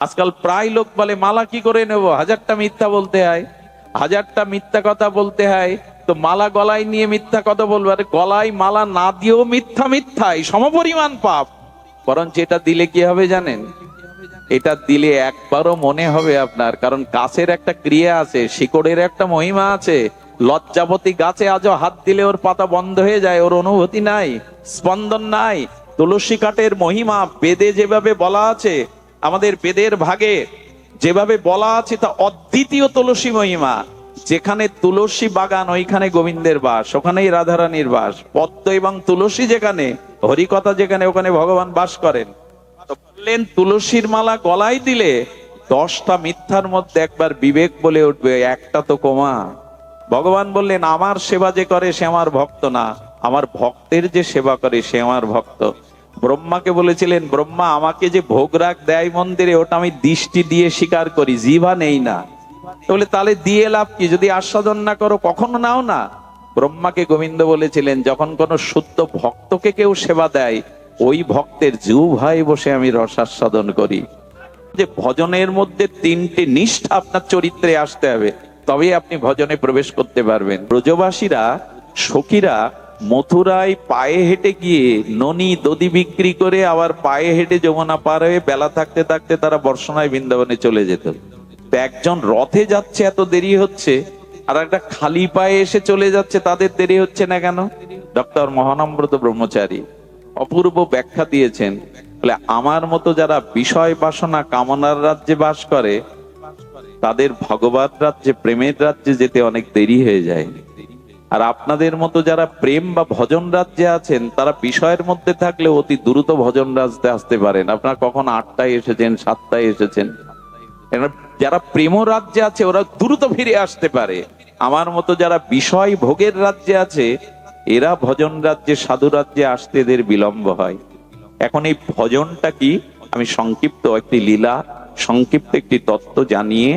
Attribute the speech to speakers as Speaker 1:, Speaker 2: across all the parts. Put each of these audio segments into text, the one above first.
Speaker 1: আজকাল প্রায় লোক বলে মালা কি করে নেব, হাজারটা মিথ্যা বলতে হয়, হাজারটা মিথ্যা কথা বলতে হয়, তো মালা গলায় নিয়ে মিথ্যা কথা বলবো। আরে গলায় মালা না দিয়েও মিথ্যা মিথ্যাই সমপরিমাণ পাপ। বরঞ্চ এটা দিলে কি হবে জানেন? এটা দিলে একবারও মনে হবে আপনার, কারণ গাছের একটা ক্রিয়া আছে, শিকড়ের একটা মহিমা আছে। লজ্জাবতী গাছে আজও হাত দিলে ওর পাতা বন্ধ হয়ে যায়, ওর অনুভূতি নাই, স্পন্দন নাই। তুলসী কাঠের মহিমা বেদে যেভাবে বলা আছে, আমাদের বেদের ভাগে যেভাবে বলা আছে, তা অদ্বিতীয় তুলসী মহিমা। যেখানে তুলসী বাগান ওইখানে গোবিন্দের বাস, ওখানেই রাধারানীর বাস। পদ্ম এবং তুলসী যেখানে, হরিকথা যেখানে, ওখানে ভগবান বাস করেন। বললেন তুলসীর মালা গলায় দিলে 10টা মিথ্যার মধ্যে একবার বিবেক বলে উঠবে, একটা তো কমা। ভগবান বললেন আমার সেবা যে করে সে আমার ভক্ত না, আমার ভক্তের যে সেবা করে সে আমার ভক্ত। ব্রহ্মাকে বলেছিলেন, ব্রহ্মা আমাকে যে ভোগ রাগ দেয় মন্দিরে, ওটা আমি দৃষ্টি দিয়ে স্বীকার করি, জিভা নেই না। বলে তাহলে দিয়ে লাভ কি, যদি আস্বাদন না করো কখনো নাও না। ব্রহ্মাকে গোবিন্দ বলেছিলেন, যখন কোন শুদ্ধ ভক্তকে কেউ সেবা দেয়, ওই ভক্তের জিহ্বায় বসে আমি রসাস্বাদন করি। যে ভজনের মধ্যে 3টে নিষ্ঠা আপনার চরিত্রে আসতে হবে, তবে আপনি ভজনে প্রবেশ করতে পারবেন। ব্রজবাসীরা, সখীরা মথুরায় পায়ে হেঁটে গিয়ে ননি দধি বিক্রি করে আবার পায়ে হেঁটে যমুনা পার হয়ে বেলা থাকতে থাকতে তারা বর্ষণায় বৃন্দাবনে চলে যেত। একজন রথে যাচ্ছে এত দেরি হচ্ছে, আর একটা খালি পায়ে এসে চলে যাচ্ছে, তাদের দেরি হচ্ছে না কেন? ডক্টর মহানম্রত ব্রহ্মচারী অপূর্ব ব্যাখ্যা দিয়েছেন। বলে আমার মতো যারা বিষয় বাসনা কামনার রাজ্যে বাস করে, তাদের ভগবত রাজ্যে, প্রেমের রাজ্যে যেতে অনেক দেরি হয়ে যায়। আর আপনাদের মতো যারা প্রেম বা ভজন রাজ্যে আছেন, তারা বিষয়ের মধ্যে থাকলে অতি দ্রুত ভজন রাজ্যে আসতে পারেন। আপনারা কখন 8টায় এসেছেন, 7টায় এসেছেন। যারা প্রেম রাজ্যে আছে ওরা দ্রুত ফিরে আসতে পারে। আমার মতো যারা বিষয় ভোগের রাজ্যে আছে, এরা ভজন রাজ্যে, সাধু রাজ্যে আসতে এদের বিলম্ব হয়। এখন এই ভজনটা কি, আমি সংক্ষিপ্ত একটি লীলা, সংক্ষিপ্ত একটি তত্ত্ব জানিয়ে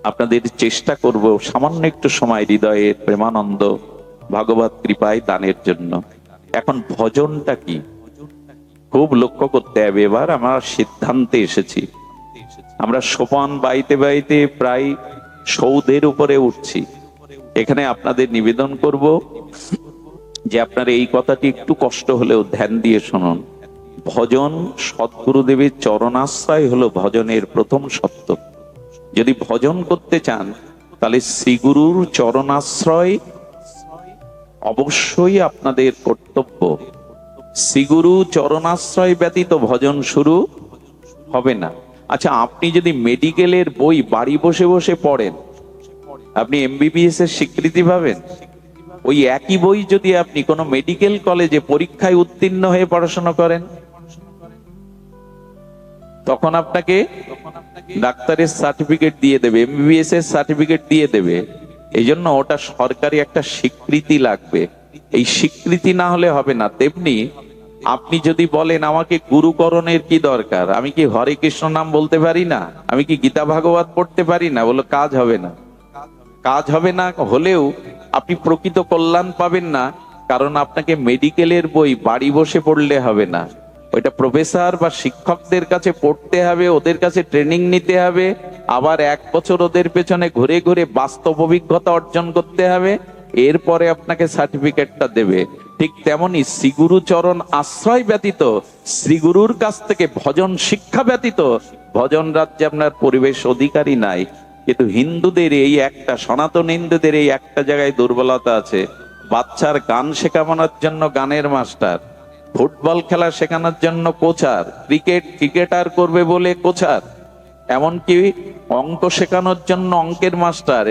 Speaker 1: আপনাদের চেষ্টা করব সামান্য একটু সময় হৃদয়ের প্রেমানন্দ ভগবত কৃপায় দানের জন্য। এখন ভজনটা কি খুব লক্ষ্য করতে হবে। এবার আমরা সিদ্ধান্তে এসেছি, আমরা সোপান বাইতে বাইতে প্রায় সৌধের উপরে উঠছি। এখানে আপনাদের নিবেদন করব যে আপনারা এই কথাটি একটু কষ্ট হলেও ধ্যান দিয়ে শুনুন। ভজন সদ্গুরুদেবের চরণাশ্রয় হলো ভজনের প্রথম সত্য। যদি ভজন করতে চান তাহলে শ্রীগুরুর চরণাশ্রয় অবশ্যই আপনাদের কর্তব্য। শ্রীগুরু চরণাশ্রয় ব্যতীত ভজন শুরু হবে না। আচ্ছা, আপনি যদি মেডিকেলের বই বাড়ি বসে বসে পড়েন, আপনি এমবিবিএস এর স্বীকৃতি পাবেন? ওই একই বই যদি আপনি কোনো মেডিকেল কলেজে পরীক্ষায় উত্তীর্ণ হয়ে পড়াশোনা করেন, তখন আপনাকে ডাক্তারের সার্টিফিকেট দিয়ে দেবে, এমবিবিএস এর সার্টিফিকেট দিয়ে দেবে। এই জন্য ওটা সরকারি একটা স্বীকৃতি লাগবে। এই স্বীকৃতি না হলে হবে না। তেমনি আপনি যদি বলেন আমাকে গুরুকরণের কি দরকার, আমি কি হরে কৃষ্ণ নাম বলতে পারি না, আমি কি গীতা ভাগবত পড়তে পারি না, বলো কাজ হবে না। কাজ হবে না হলেও আপনি প্রকৃত কল্যাণ পাবেন না, কারণ আপনাকে মেডিকেলের বই বাড়ি বসে পড়লে হবে না। ওইটা প্রফেসর বা শিক্ষকদের কাছে পড়তে হবে, ওদের কাছে ট্রেনিং নিতে হবে, আবার 1 বছর ওদের পেছনে ঘুরে ঘুরে বাস্তব অভিজ্ঞতা অর্জন করতে হবে, এরপরে আপনাকে সার্টিফিকেটটা দেবে। ঠিক তেমনি শ্রীগুরু চরণ আশ্রয় ব্যতীত, শ্রীগুরুর কাছ থেকে ভজন শিক্ষা ব্যতীত ভজন রাজ্যে আপনার পরিবেশ অধিকারী নাই। কিন্তু হিন্দুদের এই একটা, সনাতন হিন্দুদের এই একটা জায়গায় দুর্বলতা আছে। বাচ্চার গান শেখানোর জন্য গানের মাস্টার, ফুটবল খেলা শেখানোর জন্য কোচার, ক্রিকেটার করবে বলে কোচার, এমনকি অঙ্ক শেখানোর জন্য অঙ্কের মাস্টার,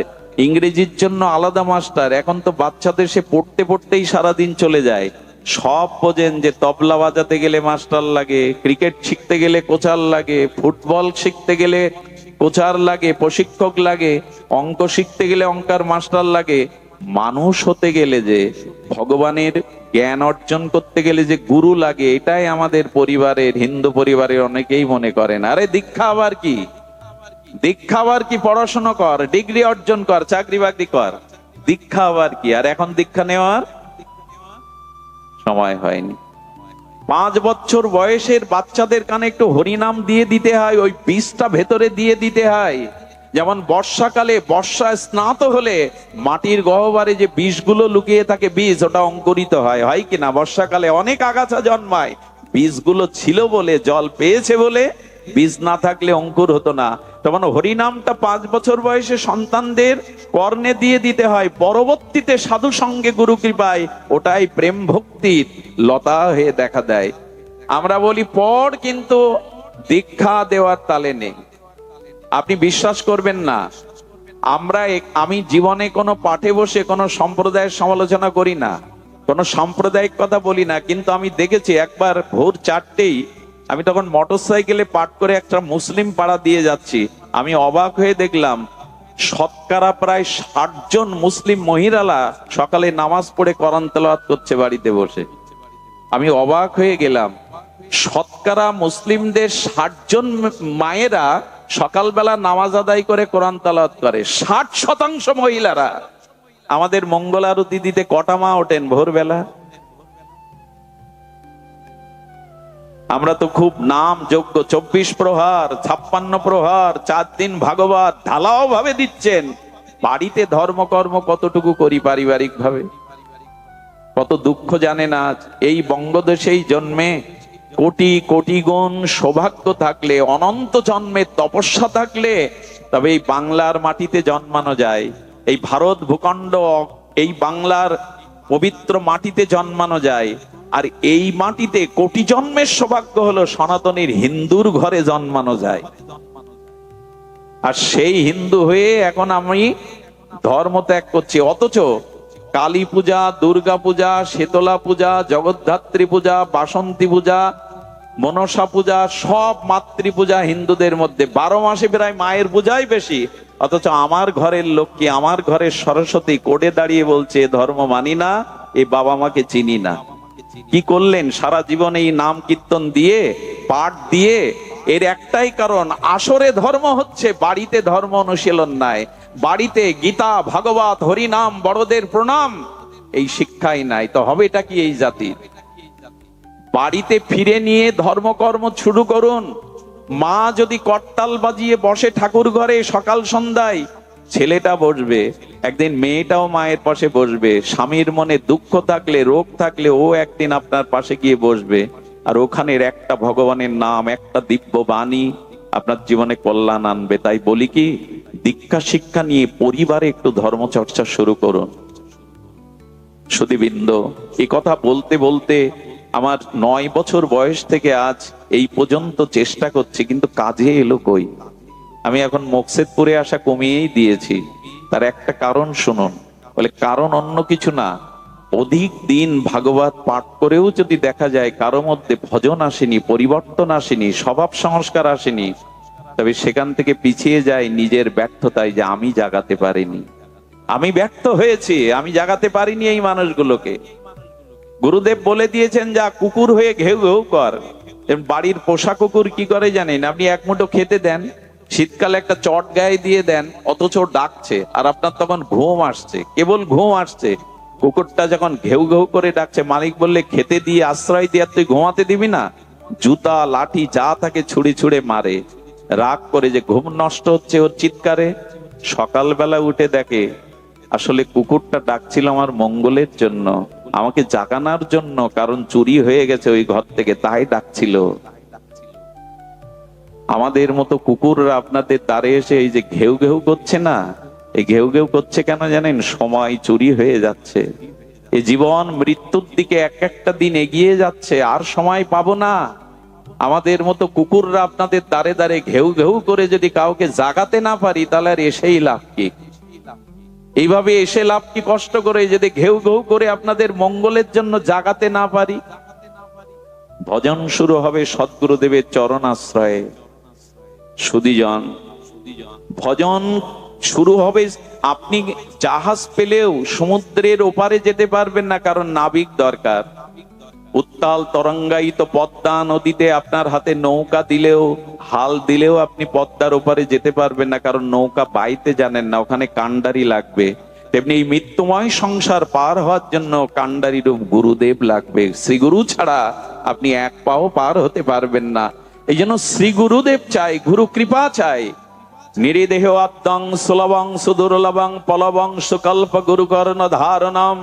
Speaker 1: ইংরেজির জন্য আলাদা মাস্টার। এখন তো বাচ্চাদের সে পড়তে পড়তেই সারাদিন চলে যায়। সব বোঝেন যে তবলা বাজাতে গেলে মাস্টার লাগে, ক্রিকেট শিখতে গেলে কোচার লাগে, ফুটবল শিখতে গেলে কোচার লাগে, প্রশিক্ষক লাগে, অঙ্ক শিখতে গেলে অঙ্কার মাস্টার লাগে। মানুষ হতে গেলে, যে ভগবানের জ্ঞান অর্জন করতে গেলে যে গুরু লাগে, এটাই আমাদের পরিবারের, হিন্দু পরিবারের অনেকেই মনে করেন আরে দীক্ষা আবার কি, দীক্ষা আবার কি, পড়াশোনা কর, ডিগ্রি অর্জন কর, চাকরি বাকরি কর, দীক্ষা আবার কি। আর এখন দীক্ষা নেওয়ার সময় হয়নি। 5 বছর বয়সের বাচ্চাদের কানে একটু হরিনাম দিয়ে দিতে হয়, ওই বীজটা ভেতরে দিয়ে দিতে হয়। যেমন বর্ষাকালে বর্ষা স্নাত হলে মাটির গহ্বরে যে বীজগুলো লুকিয়ে থাকে, বীজ ওটা অঙ্কুরিত হয়, হয় কিনা? বর্ষাকালে অনেক আগাছা জন্মায়, বীজগুলো ছিল বলে, জল পেয়েছে বলে। বীজ না থাকলে অঙ্কুর হতো না। তখন হরিনামটা 5 বছর বয়সে সন্তানদের কর্ণে দিয়ে দিতে হয়। পরবর্তীতে সাধু সঙ্গে গুরু কৃপায় ওটাই প্রেম ভক্তির লতা হয়ে দেখা দেয়। আমরা বলি পর, কিন্তু দীক্ষা দেওয়ার তালে নেই। আপনি বিশ্বাস করবেন না, আমি জীবনে কোনো পাঠে বসে কোনো সম্প্রদায়ের সমালোচনা করি না, কোনো সাম্প্রদায়িক কথা বলি না, কিন্তু আমি দেখেছি একবার ভোর 4টেই আমি তখন মোটরসাইকেলে পাঠ করে একটা মুসলিম পাড়া দিয়ে যাচ্ছি। আমি অবাক হয়ে দেখলাম শতকরা প্রায় 60 জন মুসলিম মহিলারা সকালে নামাজ পড়ে কোরআন তেলাওয়াত করছে বাড়িতে বসে। আমি অবাক হয়ে গেলাম, শতকরা মুসলিমদের 60 জন মায়েরা সকালবেলা নামাজ আদায় করে কোরআন তেলাওয়াত করে। 60% মহিলারা। আমাদের মঙ্গল আরতি দিতে কটা মা ওঠেন ভোরবেলা? আমরা তো খুব নাম যোগ্য, 24 প্রহার 56 প্রহার 4 দিন ভাগবত ঢালাও ভাবে দিচ্ছেন। বাড়িতে ধর্মকর্ম কতটুকু করি পারিবারিক ভাবে? কত দুঃখ জানেন আজ এই বঙ্গদেশেই জন্মে। কোটি কোটি গুণ সৌভাগ্য থাকলে, অনন্ত জন্মের তপস্যা থাকলে তবে এই বাংলার মাটিতে জন্মানো যায়। এই ভারত ভূখণ্ড, এই বাংলার পবিত্র মাটিতে জন্মানো যায়। আর এই মাটিতে কোটি জন্মের সৌভাগ্য হলো সনাতনীর হিন্দুর ঘরে জন্মানো যায়। আর সেই হিন্দু হয়ে এখন আমি ধর্ম ত্যাগ করছি। অথচ কালী পূজা, দুর্গা পূজা, শীতলা পূজা, জগদ্ধাত্রী পূজা, বাসন্তী পূজা, মনসা পূজা, সব মাতৃপূজা হিন্দুদের মধ্যে। 12 মাসে প্রায় মায়ের পূজাই বেশি। অথচ আমার ঘরের লক্ষ্মী, আমার ঘরের সরস্বতী কোডে দাঁড়িয়ে বলছে ধর্ম মানি না, এই বাবা মাকে চিনি না। কি করলেন সারা জীবন এই নাম কীর্তন দিয়ে, পাঠ দিয়ে? এর একটাই কারণ, আসরে ধর্ম হচ্ছে, বাড়িতে ধর্ম অনুশীলন নাই। বাড়িতে গীতা, ভাগবত, হরিনাম, বড়দের প্রণাম এই শিক্ষাই নাই। তো হবেটা কি এই জাতির? বাড়িতে ফিরে নিয়ে ধর্মকর্ম শুরু করুন। মা যদি করতাল বাজিয়ে বসে ঠাকুর ঘরে সকাল সন্ধ্যায়, ছেলেটা বসবে, একদিন মেয়েটাও মায়ের পাশে বসবে। স্বামীর মনে দুঃখ থাকলে, রোগ থাকলে ও একদিন আপনার পাশে গিয়ে বসবে। আর ওখানের একটা ভগবানের নাম, একটা দিব্য বাণী আপনার জীবনে কল্যাণ আনবে। তাই বলি কি, দীক্ষা শিক্ষা নিয়ে পরিবারে একটু ধর্মচর্চা শুরু করুন। সুধীবৃন্দ, এই কথা বলতে বলতে আমার 9 বছর বয়স থেকে আজ এই পর্যন্ত চেষ্টা করছি, কিন্তু কাজে এলো কই? আমি এখন মকসেদপুরে আসা কমিয়েই দিয়েছি। তার একটা কারণ শুনুন। বলে কারণ অন্য কিছু না, অধিক দিন ভাগবত পাঠ করেও যদি দেখা যায় কারো মধ্যে ভজন আসেনি, পরিবর্তন আসেনি, স্বভাব সংস্কার আসেনি, তবে সেখান থেকে পিছিয়ে যায় নিজের ব্যর্থতায়, যে আমি জাগাতে পারিনি, আমি ব্যর্থ হয়েছি, আমি জাগাতে পারিনি এই মানুষগুলোকে। গুরুদেব বলে দিয়েছেন, যা কুকুর হয়ে ঘেউ ঘেউ কর। বাড়ির পোষা কুকুর কি করে জানেন? আপনি এক মুঠো খেতে দেন, শীতকালে একটা চট গায়ে দিয়ে দেন, অথচ ডাকছে, আর আপনার তখন ঘুম আসছে, কেবল ঘুম আসছে। কুকুরটা যখন ঘেউ ঘেউ করে ডাকছে, মালিক বললে খেতে দিয়ে আশ্রয় দিয়ে তুই ঘুমাতে দিবি না? জুতা লাঠি যা তাকে ছুড়ে ছুড়ে মারে। রাগ করে যে ঘুম নষ্ট হচ্ছে ওর চিৎকারে। সকালবেলা উঠে দেখে আসলে কুকুরটা ডাকছিল আমার মঙ্গলের জন্য, আমাকে জাগানোর জন্য, কারণ চুরি হয়ে গেছে ওই ঘর থেকে, তাই ডাকছিল। আমাদের মতো কুকুররা আপনাদের দ্বারে এসে এই যে ঘেউ ঘেউ করছে না, এই ঘেউ ঘেউ করছে কেন জানেন? সময় চুরি হয়ে যাচ্ছে। এই জীবন মৃত্যুর দিকে এক একটা দিন এগিয়ে যাচ্ছে, আর সময় পাবো না। আমাদের মতো কুকুররা আপনাদের দ্বারে দ্বারে ঘেউ ঘেউ করে যদি কাউকে জাগাতে না পারি, তাহলে আর এসেই লাভ কি? এইভাবে এসে লাভ কি কষ্ট করে, যদি ঘেউ ঘেউ করে আপনাদের মঙ্গলের জন্য জাগাতে না পারি? ভজন শুরু হবে সদ্গুরুদেবের চরণ আশ্রয়ে। সুধীজন, ভজন শুরু হবে। আপনি জাহাজ পেলেও সমুদ্রের ওপারে যেতে পারবেন না, কারণ নাবিক দরকার। উত্তাল তরঙ্গায়িত পদ্মা নদীতে আপনার হাতে নৌকা দিলেও, হাল দিলেও আপনি পদ্মার ওপারে যেতে পারবেন না, কারণ নৌকা বাইতে জানেন না, ওখানে কান্ডারি লাগবে। তেমনি এই মৃত্যুময় সংসার পার হওয়ার জন্য কান্ডারি রূপ গুরুদেব লাগবে। শ্রী গুরু ছাড়া আপনি এক পাও পার হতে পারবেন না। এই জন্য শ্রী গুরুদেব চাই, গুরু কৃপা চাই। নিরিদেহ আত্মং সুলভং সুদুর্লভং পলবং সুকল্প গুরুকর্ণ ধারণম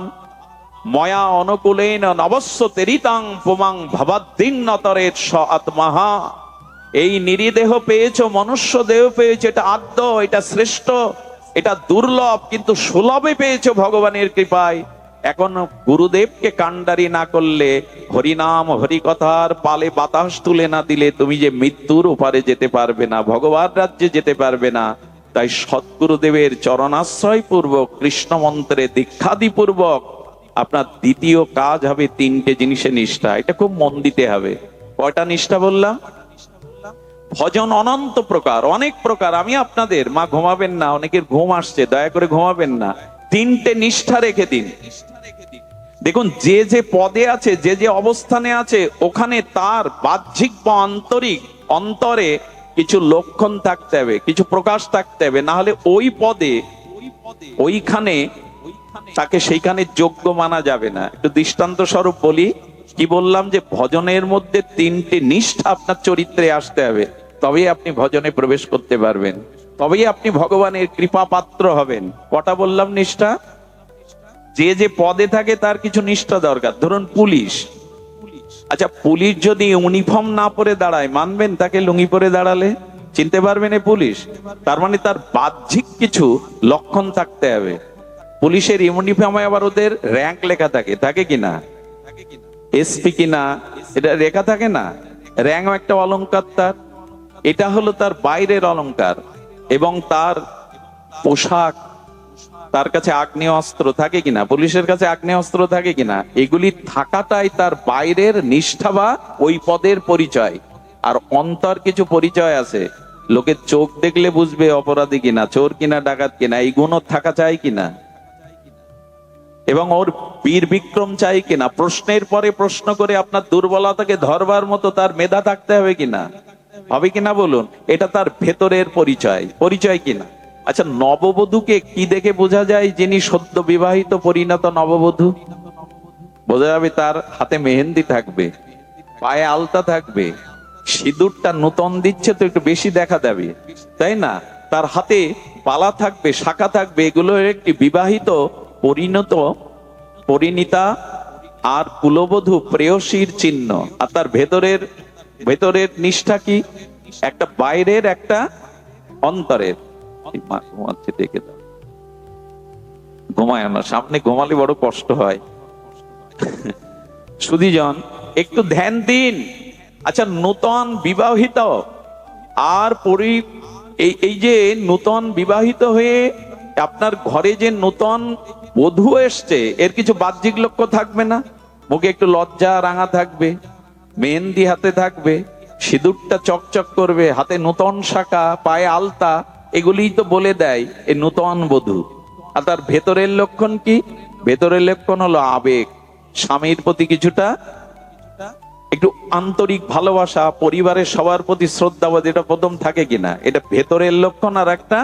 Speaker 1: ময়া অনুকূলেন নবস্য তেরিতাং পুমাং ভবদ্দিন্নতরেৎ স আত্মহা। এই নিরিদেহ পেয়েছো, মনুষ্য দেহ পেয়েছো, এটা আদ্য, এটা শ্রেষ্ঠ, এটা দুর্লভ, কিন্তু সুলভে পেয়েছো ভগবানের কৃপায়। এখন গুরুদেবকে কান্ডারি না করলে, হরিনাম হরিকথার পালে বাতাস তুলে না দিলে তুমি যে মৃত্যুর ওপারে যেতে পারবে না, ভগবান রাজ্যে যেতে পারবে না। তাই সৎগুরুদেবের চরণাশ্রয় পূর্বক, কৃষ্ণ মন্ত্রে দীক্ষাদি পূর্বক আপনার দ্বিতীয় কাজ হবে তিনটে জিনিসে নিষ্ঠা। এটা খুব মন দিতে হবে। কয়টা নিষ্ঠা বললাম? ভজন অনন্ত প্রকার, অনেক প্রকার। আমি আপনাদের, মা ঘুমাবেন না, অনেকের ঘুম আসছে, দয়া করে ঘুমাবেন না। তিনটে নিষ্ঠা রেখে দিন। দেখুন, যে যে পদে আছে, যে যে অবস্থানে আছে, ওখানে তার বাহ্যিক বা আন্তরিক অন্তরে কিছু লক্ষণ থাকতে হবে, কিছু প্রকাশ থাকতে হবে। না হলে ওই পদে, ওইখানে তাকে সেইখানে যোগ্য মানা যাবে না। একটু দৃষ্টান্ত স্বরূপ বলি। কি বললাম? যে ভজনের মধ্যে তিনটে নিষ্ঠা আপনার চরিত্রে আসতে হবে, তবেই আপনি ভজনে প্রবেশ করতে পারবেন, তবেই আপনি ভগবানের কৃপা পাত্র হবেন। কটা বললাম নিষ্ঠা? যে যে পদে থাকে তার কিছু নিষ্ঠা দরকার। ধরুন পুলিশ, আচ্ছা পুলিশ যদি ইউনিফর্ম না পরে দাঁড়ায়, মানবেন? তাকে লুঙ্গি পরে দাঁড়ালে চিনতে পারবেন এ পুলিশ? তার মানে তার বাহ্যিক কিছু লক্ষণ থাকতে হবে। পুলিশের ইউনিফর্মে আবার ওদের র্যাঙ্ক লেখা থাকে, থাকে কিনা? এসপি কিনা, এটা লেখা থাকে না? র্যাঙ্ক একটা অলংকার তার, এটা হলো তার বাইরের অলংকার। এবং তার পোশাক, তার কাছে আগ্নেয় অস্ত্র থাকে কিনা, পুলিশের কাছে আগ্নেয় অস্ত্র থাকে কিনা, এগুলি থাকাটাই তার বাইরের নিষ্ঠা বা ওই পদের পরিচয়। আর অন্তর কিছু পরিচয় আছে, লোকের চোখ দেখলে বুঝবে অপরাধী কিনা, চোর কিনা, ডাকাত কিনা, এই গুণ থাকা চাই কিনা। এবং ওর বীর বিক্রম চাই কিনা, প্রশ্নের পরে প্রশ্ন করে আপনার দুর্বলতাকে ধরবার মতো তার মেধা থাকতে হবে কিনা, হবে কিনা বলুন? এটা তার ভেতরের পরিচয়, পরিচয় কিনা। আচ্ছা, নববধূকে কি দেখে বোঝা যায় যিনি সদ্য বিবাহিত পরিণত নববধূ? বোঝা যাবে তার হাতে মেহেন্দি থাকবে, পায়ে আলতা থাকবে, সিঁদুরটা নূতন দিচ্ছে তো একটু বেশি দেখা যাবে, তাই না? তার হাতে পালা থাকবে, শাখা থাকবে, এগুলো একটি বিবাহিত পরিণত পরিণীতা আর কুলবধূ প্রেয়সীর চিহ্ন। আর তার ভেতরের নিষ্ঠা কি? একটা বাইরের, একটা অন্তরের। দেখে দাও, ঘুমায় না, সামনে ঘুমালে বড় কষ্ট হয়। সুধীজন, একটু ধ্যান দিন। আচ্ছা, নূতন বিবাহিত আর এই যে নূতন বিবাহিত হয়ে আপনার ঘরে যে নূতন বধূ এসছে, এর কিছু বাহ্যিক লক্ষ্য থাকবে না? মুখে একটু লজ্জা রাঙা থাকবে, মেহেন্দি হাতে থাকবে, সিঁদুরটা চকচক করবে, হাতে নূতন শাখা, পায়ে আলতা, এগুলিই তো বলে দেয় এ নূতন বধূ। আর তার ভেতরের লক্ষণ কি? ভেতরের লক্ষণ হলো আবেগ, স্বামীর প্রতি কিছুটা একটু আন্তরিক ভালোবাসা, পরিবারের সবার প্রতি শ্রদ্ধাবোধ, এটা প্রথম থাকে কিনা, এটা ভেতরের লক্ষণ। আর একটা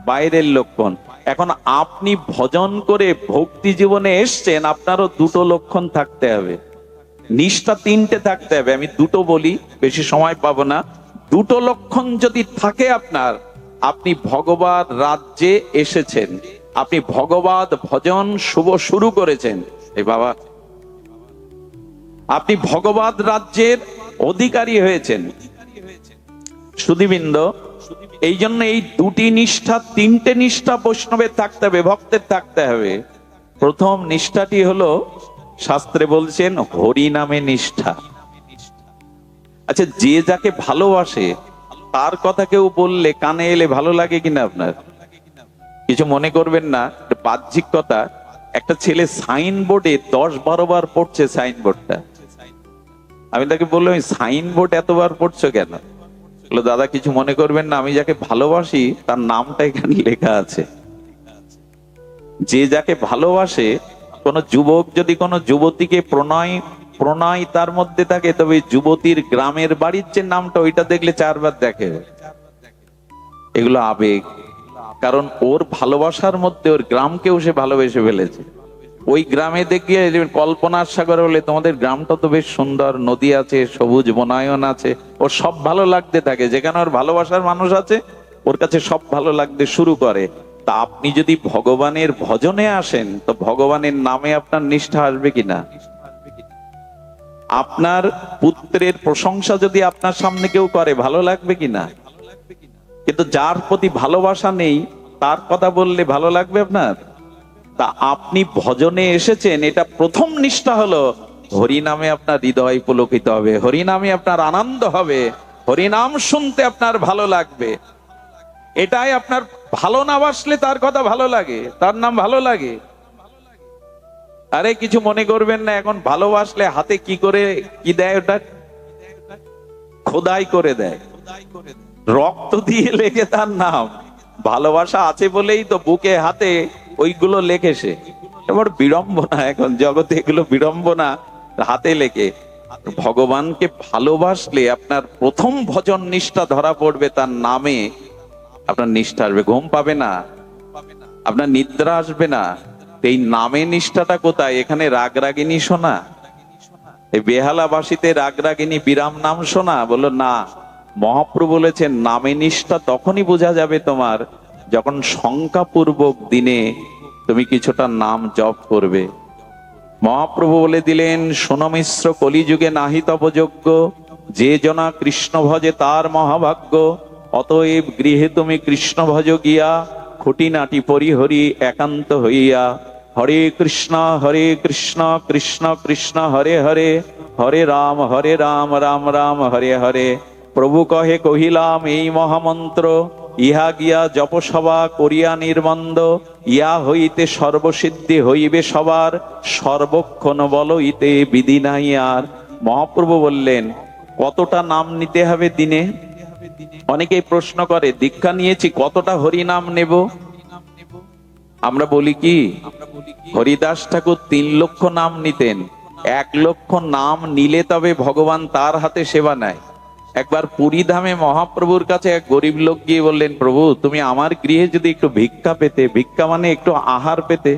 Speaker 1: বাইরের লক্ষণ। এখন আপনি ভজন করে ভক্তি জীবনে এসছেন, আপনারও দুটো লক্ষণ থাকতে হবে, নিষ্ঠা তিনটে থাকতে হবে। আমি দুটো বলি, বেশি সময় পাবো না। দুটো লক্ষণ যদি থাকে আপনার, আপনি ভগবান রাজ্যে এসেছেন, আপনি ভগবত ভজন শুরু করেছেন। এই বাবা, আপনি ভগবত রাজ্যের অধিকারী হয়েছেন। সুধীবৃন্দ, এই জন্য এই দুটি নিষ্ঠা, তিনটে নিষ্ঠা বৈষ্ণবের থাকতে হবে, ভক্তের থাকতে হবে। প্রথম নিষ্ঠাটি হলো, শাস্ত্রে বলছেন হরি নামে নিষ্ঠা। আচ্ছা, যে যাকে ভালোবাসে তার কথা কেউ বললে কানে এলে ভালো লাগে কিনা আপনার? কিছু মনে করবেন না, বাহ্যিক কথা। একটা ছেলে সাইনবোর্ডে 10-12 বার পড়ছে সাইনবোর্ডটা। আমি তাকে বললাম, সাইনবোর্ড এতবার পড়ছো কেন? বললো, দাদা কিছু মনে করবেন না, আমি যাকে ভালোবাসি তার নামটা এখানে লেখা আছে। যে যাকে ভালোবাসে, কোন যুবক যদি কোনো যুবতীকে প্রণয় তার মধ্যে থাকে, তবে যুবতীর গ্রামের বাড়ির যে নামটা, ওইটা দেখলে 4 বার দেখে। এগুলো আবেগ। কারণ ওর ভালোবাসার মধ্যে ওর গ্রামকেও সে ভালোবেসে ফেলেছে। ওই গ্রামে দেখিয়ে কল্পনার সাগর বলে, তোমাদের গ্রামটা তো বেশ সুন্দর, নদী আছে, সবুজ বনায়ন আছে, ওর সব ভালো লাগতে থাকে। যেখানে ওর ভালোবাসার মানুষ আছে ওর কাছে সব ভালো লাগতে শুরু করে। তা আপনি যদি ভগবানের ভজনে আসেন তো ভগবানের নামে আপনার নিষ্ঠা আসবে কিনা? আপনার পুত্রের প্রশংসা যদি আপনার সামনে কেউ করে ভালো লাগবে কিনা? কিন্তু যার প্রতি ভালোবাসা নেই তার কথা বললে ভালো লাগবে আপনার? তা আপনি ভজনে এসেছেন, এটা প্রথম নিষ্ঠা হলো হরিনামে আপনার হৃদয় পুলকিত হবে, হরিনামে আপনার আনন্দ হবে, হরিনাম শুনতে আপনার ভালো লাগবে। এটাই আপনার ভালো না বাসলে তার কথা ভালো লাগে, তার নাম ভালো লাগে। আরে কিছু মনে করবেন না, এখন ভালোবাসলে হাতে কি করে কি দেয়, ওটা খোদাই করে দেয়, রক্ত দিয়ে লেখে তার নাম। ভালোবাসা আছে বলেই তো বুকে হাতে ওইগুলো লেখেছে। এবার বিড়ম্বনা, এখন জগতে এগুলো বিড়ম্বনা, হাতে লেখে। ভগবানকে ভালোবাসলে আপনার প্রথম ভজন নিষ্ঠা ধরা পড়বে তার নামে। আপনার নিষ্ঠা আসবে, ঘুম পাবে না, আপনার নিদ্রা আসবে না। এই নামে নিষ্ঠাটা কোথায়? এখানে রাগ রাগিনী শোনা, এই বেহালাবাসীতে রাগ রাগিনী বিরাম নাম শোনা? বললো না, মহাপ্রভু বলেছেন নামে নিষ্ঠা তখনই বোঝা যাবে তোমার, যখন শঙ্কাপূর্বক দিনে তুমি কিছুটা নাম জপ করবে। মহাপ্রভু বলে দিলেন, শোনো মিশ্র, কলিযুগে নাহি তপযোগ্য, যে জনা কৃষ্ণ ভজে তার মহাভাগ্য। অতএব গৃহে তুমি কৃষ্ণ ভজ গিয়া, খুঁটিনাটি পরিহরি একান্ত হইয়া। হরে কৃষ্ণ কৃষ্ণ কৃষ্ণ হরে হরে, হরে রাম রাম রাম হরে হরে। প্রভু কহে কহিলাম এই মহামন্ত্র, ইহা গিয়া জপসভা করিয়া নির্মন্দ। ইয়া হইতে সর্বসিদ্ধি হইবে সবার, সর্বক্ষণ বল ইতে বিধি নাই আর। মহাপ্রভু বললেন কতটা নাম নিতে হবে দিনে? অনেকেই প্রশ্ন করে দীক্ষা নিয়েছি কতটা হরি নাম নেব? আমরা বলি কি, হরিদাস ঠাকুর 3 লক্ষ নাম নিতেন। 1 লক্ষ নাম নিলে তবে ভগবান তার হাতে সেবা নেয়। একবার পুরী ধামে মহাপ্রভুর কাছে এক গরিব লোক গিয়ে বললেন, প্রভু তুমি আমার গৃহে যদি একটু ভিক্ষা পেতে, ভিক্ষা মানে একটু আহার পেতে।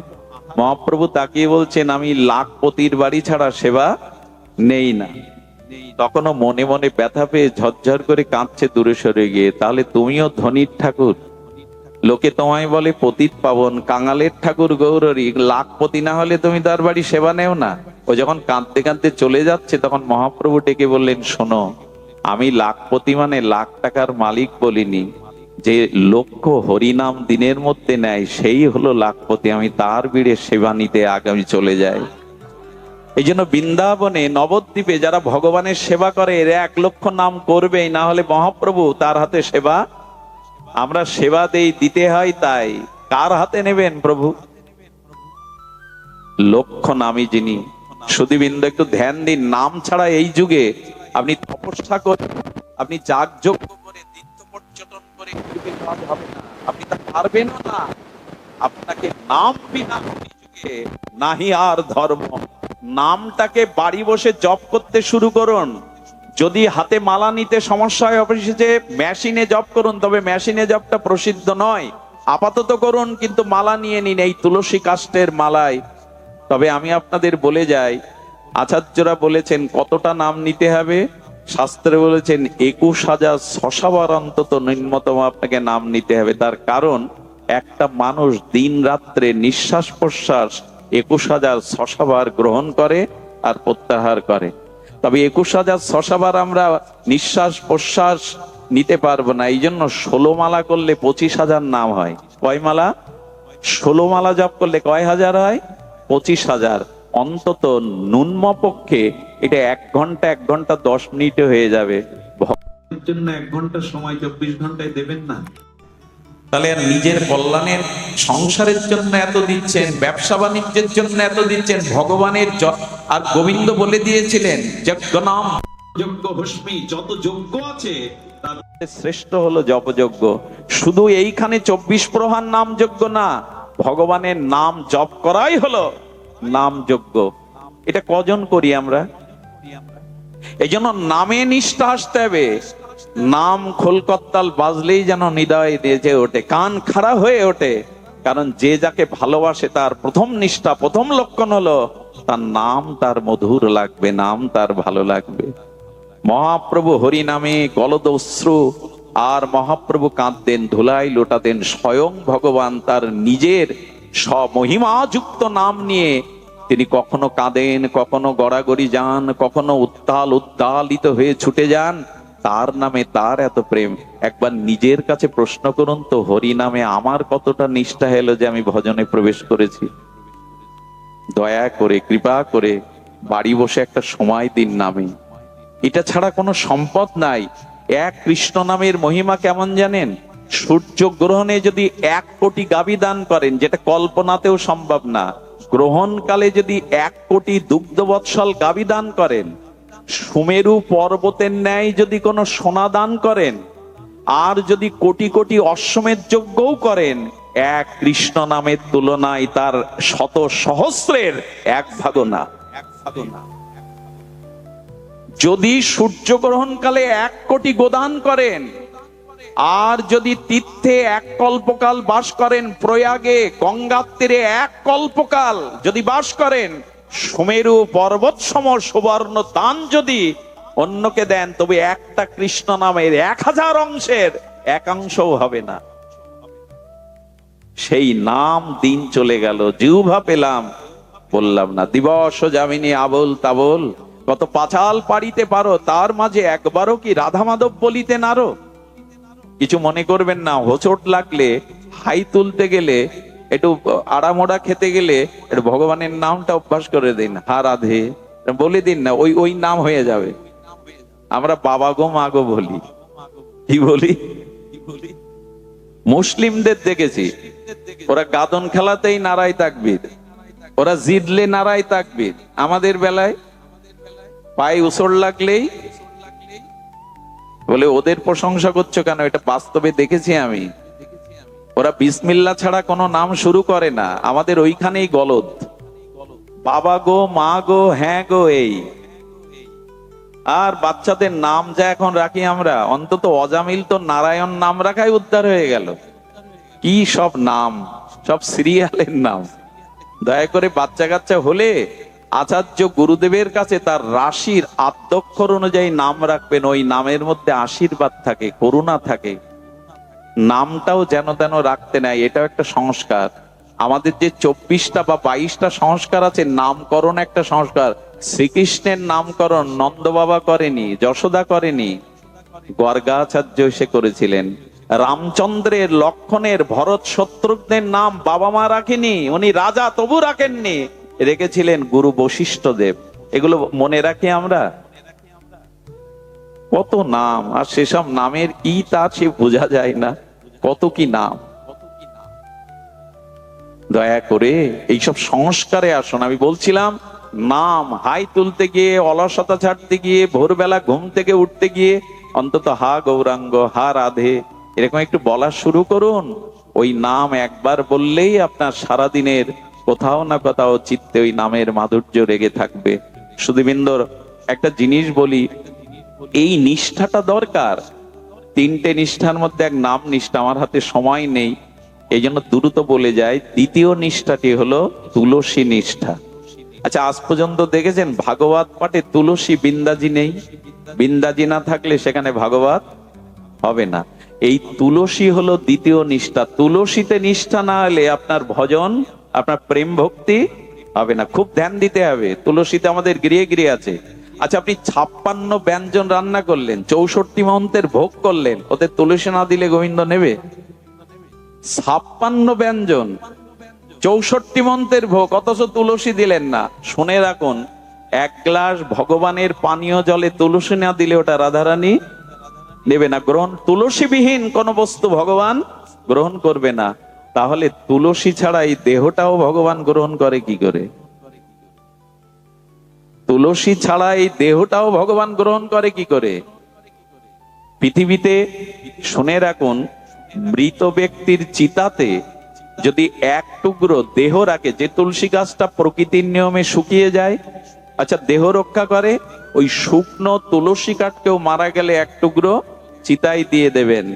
Speaker 1: মহাপ্রভু তাকিয়ে বলছেন, আমি লাখপতির বাড়ি ছাড়া সেবা নেই না। তখনও মনে মনে ব্যথা পেয়ে ঝরঝর করে কাঁদছে দূরে সরে গিয়ে। তাহলে তুমিও ধনীর ঠাকুর, লোকে তোমায় বলে পতিত পাবন, কাঙালের ঠাকুর গৌরী, লাখপতি না হলে তুমি তার বাড়ি সেবা নেও না। ও যখন কাঁদতে কাঁদতে চলে যাচ্ছে তখন মহাপ্রভু ডেকে বললেন, শোনো, আমি লাখপতি মানে লাখ টাকার মালিক বলিনি। যে লক্ষ হরিনাম দিনের মধ্যে নেয় সেই হলো লাখপতি, আমি তার বিড়ে সেবা নিতে আগামী চলে যাই। এই জন্য বৃন্দাবনে নবদ্বীপে যারা ভগবানের সেবা করে এরা 1 লক্ষ নাম করবেই, না হলে মহাপ্রভু তার হাতে সেবা, আমরা সেবা দেই, দিতে হয়। তাই কার হাতে নেবেন প্রভু? লক্ষ নামী যিনি। সুধীবৃন্দ একটু ধ্যান দিন, নাম ছাড়া এই যুগে আপনি তপস্যা করে, আপনি যাগযজ্ঞ করে, তীর্থ পর্যটন করে কাজ হবে না, আপনি তা পারবেন না। আপনাকে নাম বিনা যুগে নাহি আর ধর্ম। নামটাকে বাড়ি বসে জপ করতে শুরু করুন। যদি হাতে মালা নিতে সমস্যা হয় অফিসে যে মেশিনে জপ করুন, তবে মেশিনে জপটা প্রসিদ্ধ নয়, আপাতত করুন, কিন্তু মালা নিয়ে নিন এই তুলসী কাষ্ঠের মালায়। তবে আমি আপনাদের বলে যাই, আচার্যরা বলেছেন কতটা নাম নিতে হবে। শাস্ত্রে বলেছেন 21,000 বার অন্তত ন্যূনতম আপনাকে নাম নিতে হবে। তার কারণ একটা মানুষ দিন রাত্রে নিঃশ্বাস প্রশ্বাস 21,000 বার গ্রহণ করে আর প্রত্যাহার করে। তবে 21,000 বার আমরা নিঃশ্বাস প্রশ্বাস নিতে পারবো না। এই জন্য 16 মালা করলে 25,000 নাম হয়। কয় মালা? 16 মালা জপ করলে কয় হাজার হয়? 25,000। অন্তত ন্যূনম পক্ষে এটা 1 ঘন্টা 1 ঘন্টা 10 মিনিটে হয়ে যাবে। ভগবানের জন্য 1 ঘন্টা সময় 24 ঘন্টায় দেবেন না? তাহলে আর নিজের কল্যাণের, সংসারের জন্য এত দিচ্ছেন, ব্যবসা বাণিজ্যের জন্য এত দিচ্ছেন, ভগবানের আর গোবিন্দ বলে দিয়েছিলেন যজ্ঞ নাম যজ্ঞ হস্মি, যত যজ্ঞ আছে তার শ্রেষ্ঠ হলো জপযজ্ঞ। শুধু এইখানে 24 প্রহার নাম যজ্ঞ না, ভগবানের নাম জপ করাই হলো নাম যজ্ঞ। এটা কজন করি আমরা? এই জন্য নামে নিষ্ঠা আসতে হবে। নাম খোলকত্তাল বাজলেই যেন হৃদয় বেজে ওঠে, কান খাড়া হয়ে ওঠে। কারণ যে যাকে ভালোবাসে তার প্রথম নিষ্ঠা, প্রথম লক্ষণ হলো তার নাম তার মধুর লাগবে, নাম তার ভালো লাগবে। মহাপ্রভু হরি নামে গলদ অশ্রু, আর মহাপ্রভু কাঁদতেন, ধুলাই লোটাতেন। স্বয়ং ভগবান তার নিজের স্বমহিমাযুক্ত নাম নিয়ে তিনি কখনো কাঁদেন, কখনো গড়াগড়ি যান, কখনো উদ্দালিত হয়ে ছুটে যান। তার নামে তার এত প্রেম। একবার নিজের কাছে প্রশ্ন করুন তো, হরি নামে আমার কতটা নিষ্ঠা এলো যে আমি ভজনে প্রবেশ করেছি? দয়া করে, কৃপা করে বাড়ি বসে একটা সময় দিন নামে। এটা ছাড়া কোনো সম্পদ নাই। এক কৃষ্ণ নামের মহিমা কেমন জানেন? সূর্য গ্রহণে যদি 1 কোটি গাভী দান করেন, যেটা কল্পনাতেও সম্ভব না, গ্রহণকালে যদি 1 কোটি দুগ্ধবৎসল গাভী দান করেন, সুমেরু পর্বতের ন্যায় যদি কোনো সোনা দান করেন, আর যদি কোটি কোটি অশ্বমেধ যজ্ঞও করেন, এক কৃষ্ণ নামের তুলনায় তার শত সহস্রের 1 ভাগও না। যদি সূর্যগ্রহণকালে 1 কোটি গোদান করেন, আর যদি তীর্থে 1 কল্পকাল বাস করেন, প্রয়াগে গঙ্গার তীরে 1 কল্পকাল যদি বাস করেন, সুমেরু পর্বত সম সুবর্ণ দান যদি অন্যকে দেন, তবে একটা কৃষ্ণ নামের 1000 অংশের 1 অংশও হবে না। সেই নাম দিন চলে গেল, জিহ্বা পেলাম, বললাম না। দিবস যামিনী আবোল তাবোল, কত পাঁচাল পাড়িতে পারো, তার মাঝে একবারও কি রাধা মাধব বলিতে নারো? কিছু মনে করবেন না, হোঁচট লাগলে, হাই তুলতে গেলে, একটু আড়ামোড়া খেতে গেলে একটু ভগবানের নামটা অভ্যাস করে দিন। হা রাধে বলে দিন না, ওই নাম হয়ে যাবে। আমরা বাবা গো মা গো বলি, কি বলি? মুসলিমদের দেখেছি, ওরা গাদন খেলাতেই নারায় তাকবীর, ওরা জিদলে নারায় তাকবীর। আমাদের বেলায় পায়ে উসড় লাগলেই বলে ওদের প্রশংসা করছো কেন? এটা বাস্তবে দেখেছি আমি। ওরা বিসমিল্লাহ ছাড়া কোনো নাম শুরু করে না। আমাদের ওইখানেই গলদ, বাবা গো মা গো হ্যাঁ গো এই। আর বাচ্চাদের নাম যা এখন রাখি আমরা, অন্তত অজামিল তো নারায়ণ নাম রাখাই উদ্ধার হয়ে গেল। কি সব নাম, সব সিরিয়ালের নাম। দয়া করে বাচ্চা কাচ্চা হলে আচার্য গুরুদেবের কাছে তার রাশির আদ্যক্ষর অনুযায়ী নাম রাখবেন। ওই নামের মধ্যে আশীর্বাদ থাকে, করুণা থাকে। নামটাও যেন তেন রাখতে নাই, এটাও একটা সংস্কার। আমাদের যে 24টা বা 22টা সংস্কার আছে, নামকরণ একটা সংস্কার। শ্রীকৃষ্ণের নামকরণ নন্দ বাবা করেনি, যশোদা করেনি, গর্গাচার্য এসে করেছিলেন। রামচন্দ্রের, লক্ষণের, ভরত, শত্রুঘ্নের নাম বাবা মা রাখেনি, উনি রাজা তবু রাখেননি, রেখেছিলেন গুরু বশিষ্ঠ দেব। এগুলো মনে রাখি আমরা। কত নাম, আর সেসব নামের কি তা সে বোঝা যায় না, কত কি নাম। দয়া করে এইসব সংস্কারে আসুন। আমি বলছিলাম, নাম হাই তুলতে গিয়ে, অলসতা ছাড়তে গিয়ে, ভোরবেলা ঘুম থেকে উঠতে গিয়ে অন্তত হা গৌরাঙ্গ, হা রাধে এরকম একটু বলা শুরু করুন। ওই নাম একবার বললেই আপনার সারাদিনের কোথাও না কোথাও চিত্তে ওই নামের মাধুর্য রেগে থাকবে। সুধীবৃন্দর, একটা জিনিস বলি, এই নিষ্ঠাটা দরকার। 3টে নিষ্ঠার মধ্যে এক নাম নিষ্ঠা। আমার হাতে সময় নেই, এই জন্য দ্রুত বলে যায়। দ্বিতীয় নিষ্ঠাটি হলো তুলসী নিষ্ঠা। আচ্ছা, আজ পর্যন্ত দেখেছেন ভাগবত পাঠে তুলসী বিন্দাজি নেই? বিন্দাজি না থাকলে সেখানে ভাগবত হবে না। এই তুলসী হলো দ্বিতীয় নিষ্ঠা। তুলসীতে নিষ্ঠা না হলে আপনার ভজন, আপনার প্রেম ভক্তি হবে না। খুব ধ্যান দিতে হবে। তুলসীতে আমাদের গৃহে গৃহে আছে। আচ্ছা, আপনি 56 ব্যঞ্জন রান্না করলেন, 64 মন্ত্রের ভোগ করলেন, ওদের তুলসী না দিলে গোবিন্দ নেবে? 56 ব্যঞ্জন, 64 মন্ত্রের ভোগ, অথচ তুলসী দিলেন না। শুনে রাখুন, 1 গ্লাস ভগবানের পানীয় জলে তুলসী না দিলে ওটা রাধারানী নেবে না। গ্রহণ, তুলসীবিহীন কোন বস্তু ভগবান গ্রহণ করবে না। তাহলে তুলসী ছাড়া এই দেহটাও ভগবান গ্রহণ করে কি করে? তুলসী ছাড়া এই দেহটাও ভগবান গ্রহণ করে কি করে? পৃথিবীতে শুনে রাখুন, মৃত ব্যক্তির চিতাতে যদি 1 টুকরো দেহ রাখে, যে তুলসী গাছটা প্রকৃতির নিয়মে শুকিয়ে যায়, আচ্ছা দেহ রক্ষা করে, ওই শুকনো তুলসী কাঠকেও মারা গেলে 1 টুকরো চিতায় দিয়ে দেবেন,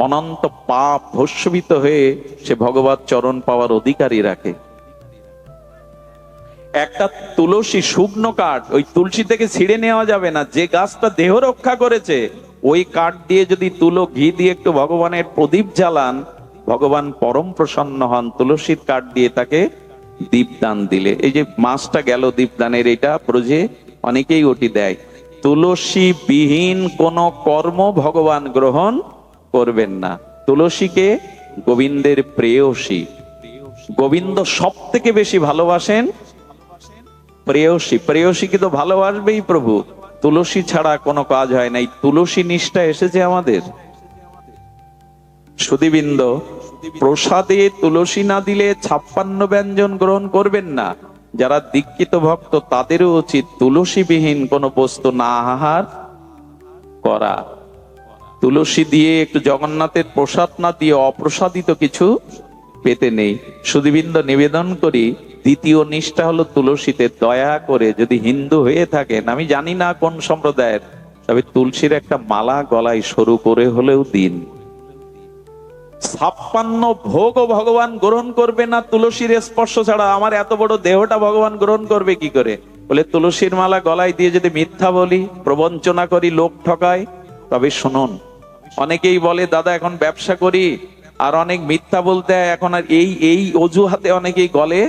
Speaker 1: অনন্ত পাপ ভস্মীভূত হয়ে সে ভগবত চরণ পাওয়ার অধিকারী রাখে। একটা তুলসী শুকনো কাঠ ওই তুলসী থেকে ছিঁড়ে নেওয়া যাবে না। যে গাছটা দেহ রক্ষা করেছে ওই কাঠ দিয়ে যদি তুলো ঘি দিয়ে একটু ভগবানের প্রদীপ জ্বালান, ভগবান পরম প্রসন্ন হন। তুলসীর কাঠ দিয়ে তাকে দীপদান দিলে, এই যে মাসটা গেল দীপদানের, এটা প্রজে অনেকেই ওটি দেয়। তুলসী বিহীন কোন কর্ম ভগবান গ্রহণ করবেন না। তুলসীকে গোবিন্দের প্রেয়সী, গোবিন্দ সব থেকে বেশি ভালোবাসেন প্রেয়সী। প্রেয়সীকে তো ভালোবাসবেই প্রভু, তুলসী ছাড়া কোনো কাজ হয় না। এই তুলসী নিষ্ঠা এসেছে আমাদের। সুধীবৃন্দ, প্রসাদে তুলসী না দিলে 56 ব্যঞ্জন গ্রহণ করবেন না। যারা দীক্ষিত ভক্ত তাদেরও উচিত তুলসীবিহীন কোনো বস্তু না আহার করা। তুলসী দিয়ে একটু জগন্নাথের প্রসাদ না দিয়ে অপ্রসাদিত কিছু পেতে নেই। সুধীবৃন্দ, নিবেদন করি দ্বিতীয় নিষ্ঠা হলো তুলসীতে। দয়া করে যদি হিন্দু হয়ে থাকেন, আমি জানি না কোন সম্প্রদায়ের, তবে তুলসীর একটা মালা গলায় সরু করে হলেও দিন। 56 ভোগও ভগবান গ্রহণ করবে না তুলসীর স্পর্শ ছাড়া। আমার এত বড় দেহটা ভগবান গ্রহণ করবে কি করে? বলে তুলসীর মালা গলায় দিয়ে যদি মিথ্যা বলি, প্রবঞ্চনা করি, লোক ঠকাই, তবে শুনুন, অনেকেই বলে দাদা এখন ব্যবসা করি আর অনেক মিথ্যা বলতে হয়, এখন আর এই অজুহাতে অনেকেই গলে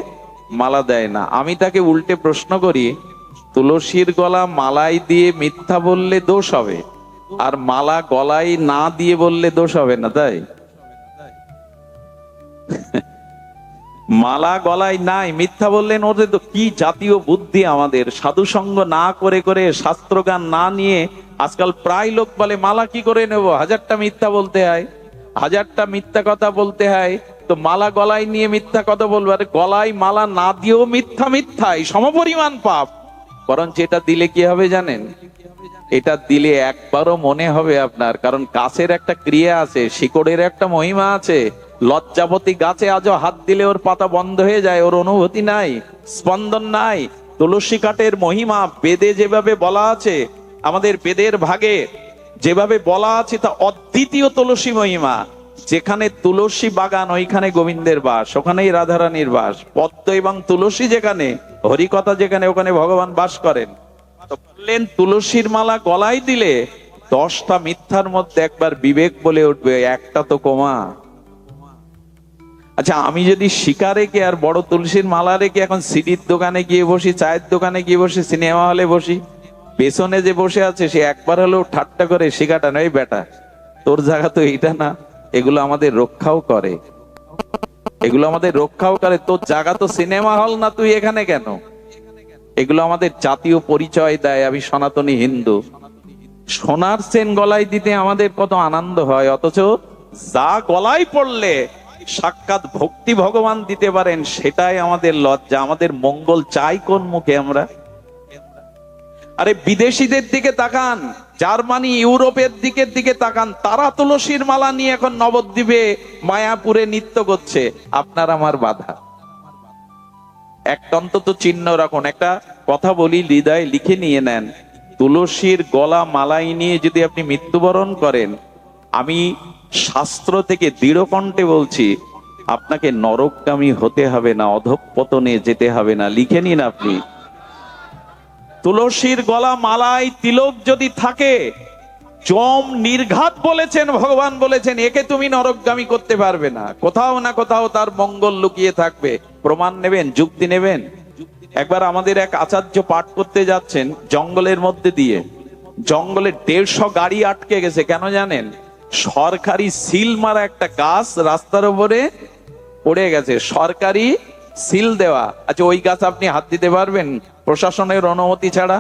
Speaker 1: মালা দেয় না। আমি তাকে উল্টে প্রশ্ন করি, তুলসীর গলা মালাই দিয়ে মিথ্যা বললে দোষ হবে, আর মালা গলায় না দিয়ে বললে দোষ হবে না? তাই মালা গলায় নাই, মিথ্যা বললেন, ওদের তো কি জাতীয় বুদ্ধি আমাদের! সাধু সঙ্গ না করে করে, শাস্ত্রজ্ঞান না নিয়ে আজকাল প্রায় লোক বলে মালা কি করে নেব, 1000টা মিথ্যা বলতে হয়, 1000টা মিথ্যা কথা বলতে হয়, তো মালা গলায় নিয়ে মিথ্যা কথা বলবো। আরে গলায় মালা না দিয়েও মিথ্যা মিথ্যাই সমপরিমাণ পাপ। বরঞ্চ এটা দিলে কি হবে জানেন? এটা দিলে একবারও মনে হবে আপনার, কারণ গাছের একটা ক্রিয়া আছে, শিকড়ের একটা মহিমা আছে। লজ্জাবতী গাছে আজও হাত দিলে ওর পাতা বন্ধ হয়ে যায়, ওর অনুভূতি নাই, স্পন্দন নাই। তুলসী কাঠের মহিমা বেদে যেভাবে বলা আছে, আমাদের বেদের ভাগে যেভাবে বলা আছে, তা অদ্বিতীয় তুলসী মহিমা। যেখানে তুলসী বাগান ওইখানে গোবিন্দের বাস, ওখানেই রাধারানীর বাস। পদ্ম এবং তুলসী যেখানে, হরিকথা যেখানে, ওখানে ভগবান বাস করেন। তো বললেন তুলসীর মালা গলায় দিলে 10টা মিথ্যার মধ্যে একবার বিবেক বলে উঠবে, একটা তো কমা। আচ্ছা, আমি যদি শিকা রেখে আর বড় তুলসীর মালা রেখে এখন সিডির দোকানে গিয়ে বসি, চায়ের দোকানে গিয়ে বসি, সিনেমা হলে বসি, পেছনে যে বসে আছে সে একবার হলেও ঠাট্টা করে শিকাটা নয়, বেটা তোর জায়গা তো এইটা না। এগুলো আমাদের রক্ষাও করে, এগুলো আমাদের রক্ষাও করে। তোর জায়গা তো সিনেমা হল না, তুই এখানে কেন? এগুলো আমাদের জাতীয় পরিচয় দেয়, আমি সনাতনী হিন্দু। সোনার চেন গলায় দিতে আমাদের কত আনন্দ হয়, অথচ যা গলায় পড়লে সাক্ষাৎ ভক্তি ভগবান দিতে পারেন সেটাই আমাদের লজ্জা। আমাদের মঙ্গল চাই কোন মুখে আমরা? আরে বিদেশিদের দিকে তাকান, জার্মানি, ইউরোপের দিকে তাকান, তারা তুলসীর মালা নিয়ে এখন নবদ্বীপে মায়াপুরে নৃত্য করছে। আপনার আমার বাধা। একটা অন্তত চিহ্ন রাখুন। একটা কথা বলি, হৃদয়ে লিখে নিয়ে নেন, তুলসীর গলা মালাই নিয়ে যদি আপনি মৃত্যুবরণ করেন, আমি শাস্ত্র থেকে দৃঢ় কণ্ঠে বলছি, আপনাকে নরকগামী হতে হবে না, অধঃপতনে যেতে হবে না। লিখে নিন আপনি। তুলসীর গলা মালায় তিলক যদি থাকে, যম নির্ঘাত বলেছেন, ভগবান বলেছেন, একে তুমি নরকগামী করতে পারবে না। কোথাও না কোথাও তার মঙ্গল লুকিয়ে থাকবে। প্রমাণ নেবেন, যুক্তি নেবেন? একবার আমাদের এক আচার্য পাঠ করতে যাচ্ছেন জঙ্গলের মধ্যে দিয়ে, জঙ্গলে 150 গাড়ি আটকে গেছে। কেন জানেন? সরকারি সিল মারা একটা গাছ রাস্তার উপরে পড়ে গেছে, সরকারি সিল দেওয়া। আচ্ছা, ওই গাছ আপনি হাত দিতে পারবেন প্রশাসনের অনুমতি ছাড়া?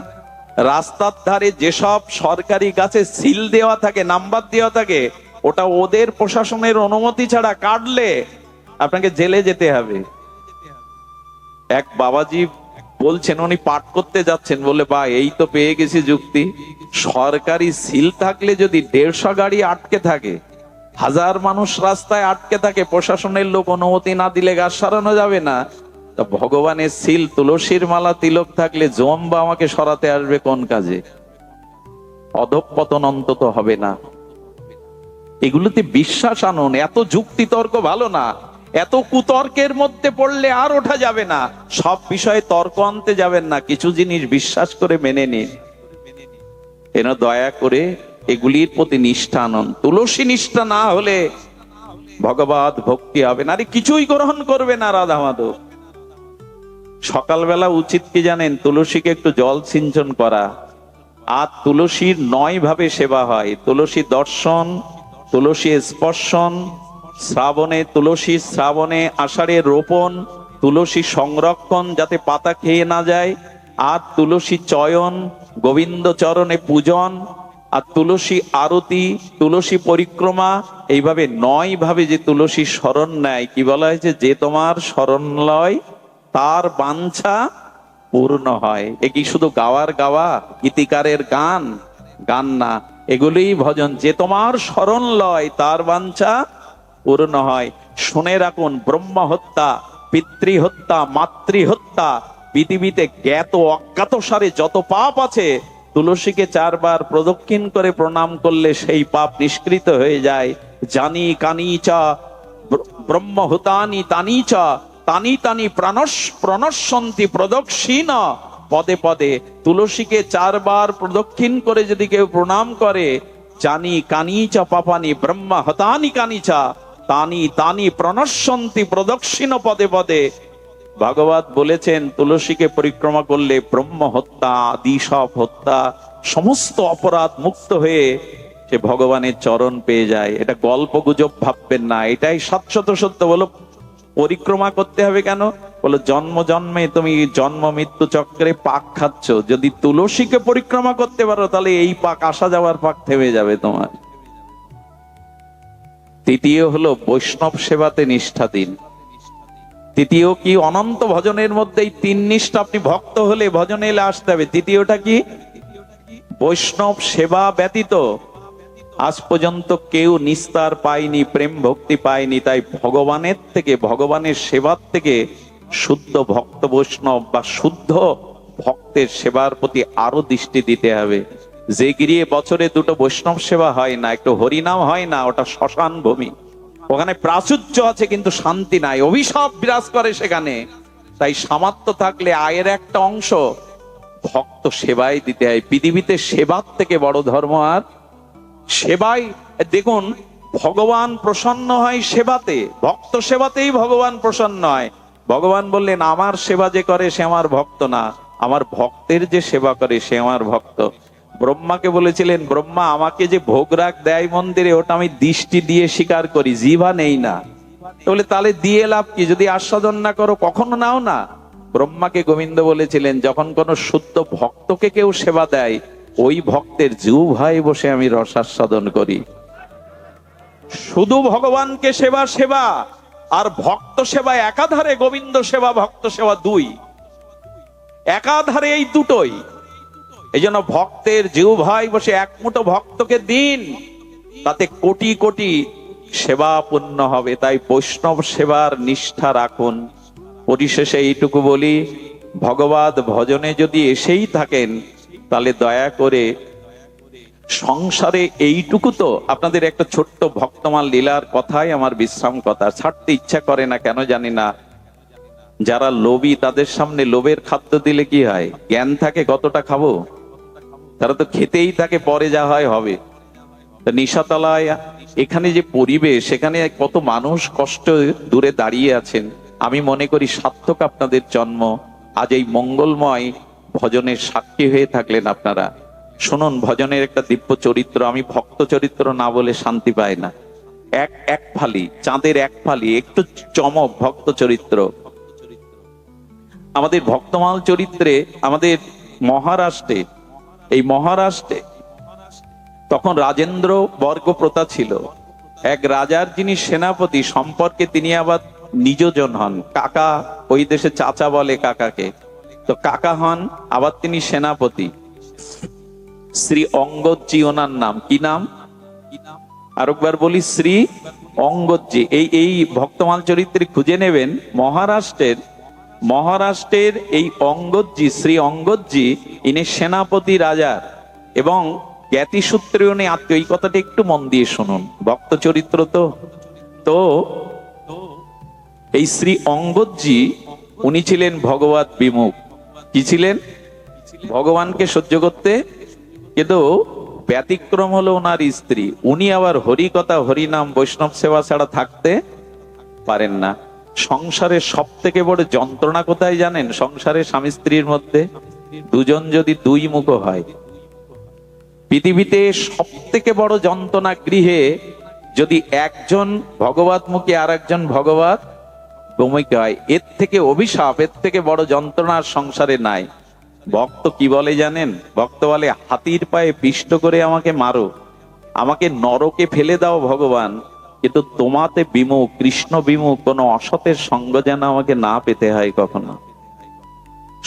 Speaker 1: রাস্তার ধারে যেসব সরকারি গাছে সিল দেওয়া থাকে, নাম্বার দেওয়া থাকে, ওটা ওদের প্রশাসনের অনুমতি ছাড়া কাটলে আপনাকে জেলে যেতে হবে। এক বাবাজি বলছেন, উনি পাঠ করতে যাচ্ছেন, বলে বা এই তো পেয়ে গেছি যুক্তি। সরকারি সিল থাকলে যদি 150 গাড়ি আটকে থাকে, 1000 মানুষ রাস্তায় আটকে থাকে, প্রশাসনের লোক অনুমতি না দিলে গাছ সরানো যাবে না, তা ভগবানের সিল তুলসীর মালা তিলক থাকলে জম বা আমাকে সরাতে আসবে কোন কাজে? অধঃপতন অন্তত হবে না। এগুলোতে বিশ্বাস আনুন। এত যুক্তি তর্ক ভালো না, এত কুতর্কের মধ্যে পড়লে আর ওঠা যাবে না। সব বিষয়ে তর্ক আনতে যাবেন না, কিছু জিনিস বিশ্বাস করে মেনে নিন। এন দয়া করে এগুলির প্রতি নিষ্ঠা আনুন। তুলসী নিষ্ঠা না হলে ভগবত ভক্তি হবে না। আরে কিছুই গ্রহণ করবে না রাধা মাধব। সকালবেলা উচিত কি জানেন? তুলসীকে একটু জল সিঞ্চন করা। আর তুলসীর 9 ভাবে সেবা হয়। তুলসী দর্শন, তুলসী স্পর্শন, শ্রাবণে তুলসী, শ্রাবণে আষাঢ়ে রোপণ, তুলসী সংরক্ষণ যাতে পাতা খেয়ে না যায়, আর তুলসী চয়ন, গোবিন্দ চরণে পূজন, আর তুলসী আরতি, তুলসী পরিক্রমা। এইভাবে 9 ভাবে যে তুলসী শরণ নেয়, কি বলা হয়েছে? যে তোমার শরণ লয় তার বাঞ্ছা পূর্ণ হয়। এ কি শুধু গাওয়ার গাওয়া, গীতিকারের গান? গান না, এগুলি ভজন। যে তোমার শরণ লয় তার বাঞ্ছা পূর্ণ হয়। শুনে রাখুন, ব্রহ্ম হত্যা, পিতৃহত্যা, মাতৃহত্যা, পৃথিবীতে জ্ঞাত অজ্ঞাত সারে যত পাপ আছে, তুলসীকে 4 বার প্রদক্ষিণ করে প্রণাম করলে সেই পাপ নিষ্কৃত হয়ে যায়। জানি কানি চা ব্রহ্ম হুতানি তানি চা তানি তানি প্রণশ্যন্তি প্রদক্ষিণ পদে পদে। তুলসীকে 4 বার প্রদক্ষিণ করে যদি কেউ প্রণাম করে, জানি কানি চা পাপানি ব্রহ্ম হতানি কানি চা তানি তানি প্রণশ্যন্তি প্রদক্ষিণ পদে পদে। ভাগবত বলেছেন, তুলসীকে পরিক্রমা করলে ব্রহ্ম হত্যা, আদি সব হত্যা, সমস্ত অপরাধ মুক্ত হয়ে সে ভগবানের চরণ পেয়ে যায়। এটা গল্প গুজব ভাববেন না, এটাই শাশ্বত সত্য। বলো পরিক্রমা করতে হবে কেন? বলো জন্ম জন্মে তুমি জন্ম মৃত্যু চক্রে পাক খাচ্ছ, যদি তুলসীকে পরিক্রমা করতে পারো তাহলে এই পাক, আসা যাওয়ার পাক থেমে যাবে তোমার। তৃতীয় হলো বৈষ্ণব সেবাতে নিষ্ঠা দিন। তৃতীয় কি? অনন্ত ভজনের মধ্যে এই 3 নিষ্ঠা। আপনি ভক্ত হলে ভজনে এলে আসতে হবে। তৃতীয়টা কি? বৈষ্ণব সেবা ব্যতীত আজ পর্যন্ত কেউ নিস্তার পায়নি, প্রেম ভক্তি পায়নি। তাই ভগবানের থেকে, ভগবানের সেবার থেকে শুদ্ধ ভক্ত বৈষ্ণব বা শুদ্ধ ভক্তের সেবার প্রতি আরো দৃষ্টি দিতে হবে। যে গিরিয়ে বছরে 2টো বৈষ্ণব সেবা হয় না, একটু হরিনাম হয় না, ওটা শ্মশান ভূমি। ওখানে প্রাচুর্য আছে কিন্তু শান্তি নাই, অভিশাপ বিরাজ করে সেখানে। তাই সামর্থ্য থাকলে আয়ের একটা অংশ ভক্ত সেবায় দিতে হয়। পৃথিবীতে সেবার থেকে বড় ধর্ম আর সেবাই। দেখুন, ভগবান প্রসন্ন হয় সেবাতে, ভক্ত সেবাতেই ভগবান প্রসন্ন হয়। ভগবান বললেন, আমার সেবা যে করে সে আমার ভক্ত না, আমার ভক্তের যে সেবা করে সে আমার ভক্ত। ব্রহ্মাকে বলেছিলেন, ব্রহ্মা আমাকে যে ভোগ রাগ দেয় মন্দিরে, ওটা আমি দৃষ্টি দিয়ে স্বীকার করি, জিভা নেই না। বলে তাহলে দিয়ে লাভ কি? যদি আস্বাদন না করো কখনো নাও না। ব্রহ্মাকে গোবিন্দ বলেছিলেন, যখন কোন শুদ্ধ ভক্তকে কেউ সেবা দেয়, ওই ভক্তের জিহ্বায় বসে আমি রসাস্বাদন করি। শুধু ভগবানকে সেবা সেবা আর ভক্ত সেবা একাধারে, গোবিন্দ সেবা ভক্ত সেবা 2 একাধারে, এই দুটোই। এই জন্য ভক্তের জিহ্বায় বসে এক মুঠো ভক্তকে দিন, তাতে কোটি কোটি সেবা পূর্ণ হবে। তাই বৈষ্ণব সেবার নিষ্ঠা রাখুন। পরিশেষে এইটুকু বলি, ভগবত ভজনে যদি এসেই থাকেন, তাহলে দয়া করে সংসারে এইটুকু তো। আপনাদের একটা ছোট্ট ভক্তমাল লীলার কথাই আমার বিশ্রাম কথা, ছাড়তে ইচ্ছা করে না কেন জানি না। যারা লোভী তাদের সামনে লোভের খাদ্য দিলে কি হয়? জ্ঞান থাকে কতটা খাবো, তারা তো খেতেই থাকে, পরে যা হয় হবে। নিশাতলায় এখানে যে পরিবেশ, সেখানে কত মানুষ কষ্ট দূরে দাঁড়িয়ে আছেন। আমি মনে করি সার্থক আপনাদের জন্ম। আজ এই মঙ্গলময় ভজনের সাক্ষী হয়ে থাকলেন আপনারা। শুনুন, ভজনের একটা দিব্য চরিত্র। আমি ভক্ত চরিত্র না বলে শান্তি পাই না। এক ফালি চাঁদের এক ফালি একটু চমক ভক্ত চরিত্র। আমাদের ভক্তমাল চরিত্রে, আমাদের মহারাষ্ট্রে, এই মহারাষ্ট্রে তখন রাজেন্দ্র বর্গপ্রথা ছিল। এক রাজার যিনি সেনাপতি, সম্পর্কে তিনি আবার নিজজন হন। কাকা, ওই দেশে চাচা বলে কাকাকে, তো কাকা হন, আবার তিনি সেনাপতি। শ্রী অঙ্গদজি ওনার নাম। কি নাম? আরেকবার বলি, শ্রী অঙ্গদজি। এই ভক্তমাল চরিত্রে খুঁজে নেবেন। মহারাষ্ট্রের এই অঙ্গদজি, শ্রী অঙ্গদজি, ইনি সেনাপতি রাজার। এবং জ্ঞাতি সূত্রে উনি আত্মীয়, এই কথাটা একটু মন দিয়ে শুনুন, ভক্ত চরিত্র তো। তো এই শ্রী অঙ্গদজি উনি ছিলেন ভগবত বিমুখ। কি ছিলেন? ভগবানকে সহ্য করতে, কিন্তু ব্যতিক্রম হলো ওনার স্ত্রী। উনি আবার হরিকথা হরিনাম বৈষ্ণব সেবা ছাড়া থাকতে পারেন না। সংসারের সব থেকে বড় যন্ত্রণা কোথায় জানেন? সংসারে স্বামী স্ত্রীর মধ্যে দুজন যদি দুই মুখ হয়। পৃথিবীতে সব থেকে বড় যন্ত্রণা গৃহে যদি একজন ভগবতমুখী আর একজন ভগবত বিমুখী হয়। এর থেকে অভিশাপ, এর থেকে বড় যন্ত্রণার সংসারে নাই। ভক্ত কি বলে জানেন? ভক্ত বলে, হাতির পায়ে পিষ্ট করে আমাকে মারো, আমাকে নরকে ফেলে দাও ভগবান, কিন্তু তোমাতে বিমুখ, কৃষ্ণ বিমুখ কোন অসতের সঙ্গ যেন আমাকে না পেতে হয় কখনো।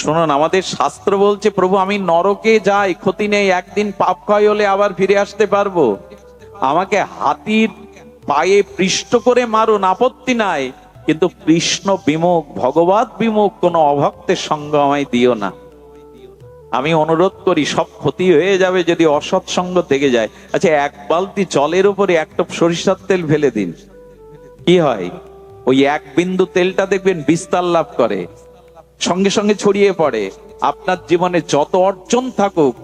Speaker 1: শুনুন, আমাদের শাস্ত্র বলছে, প্রভু আমি নরকে যাই, ক্ষতি নেই, একদিন পাপ ক্ষয় হলে আবার ফিরে আসতে পারবো, আমাকে হাতির পায়ে পৃষ্ঠ করে মারুন, আপত্তি নাই, কিন্তু কৃষ্ণ বিমুখ, ভগবত বিমুখ কোন অভক্তের সঙ্গ আমায় দিও না। আমি অনুরোধ করি, সব ক্ষতি হয়ে যাবে যদি অসৎ সঙ্গ থেকে যায়। আচ্ছা, এক বালতি জলের উপরে এক টোপ সরিষার তেল ফেলে দিন, কি হয়? ওই এক বিন্দু তেলটা দেখবেন বিস্তার লাভ করে, সঙ্গে সঙ্গে ছড়িয়ে পড়ে। আপনার জীবনে যত অর্জন থাকুক,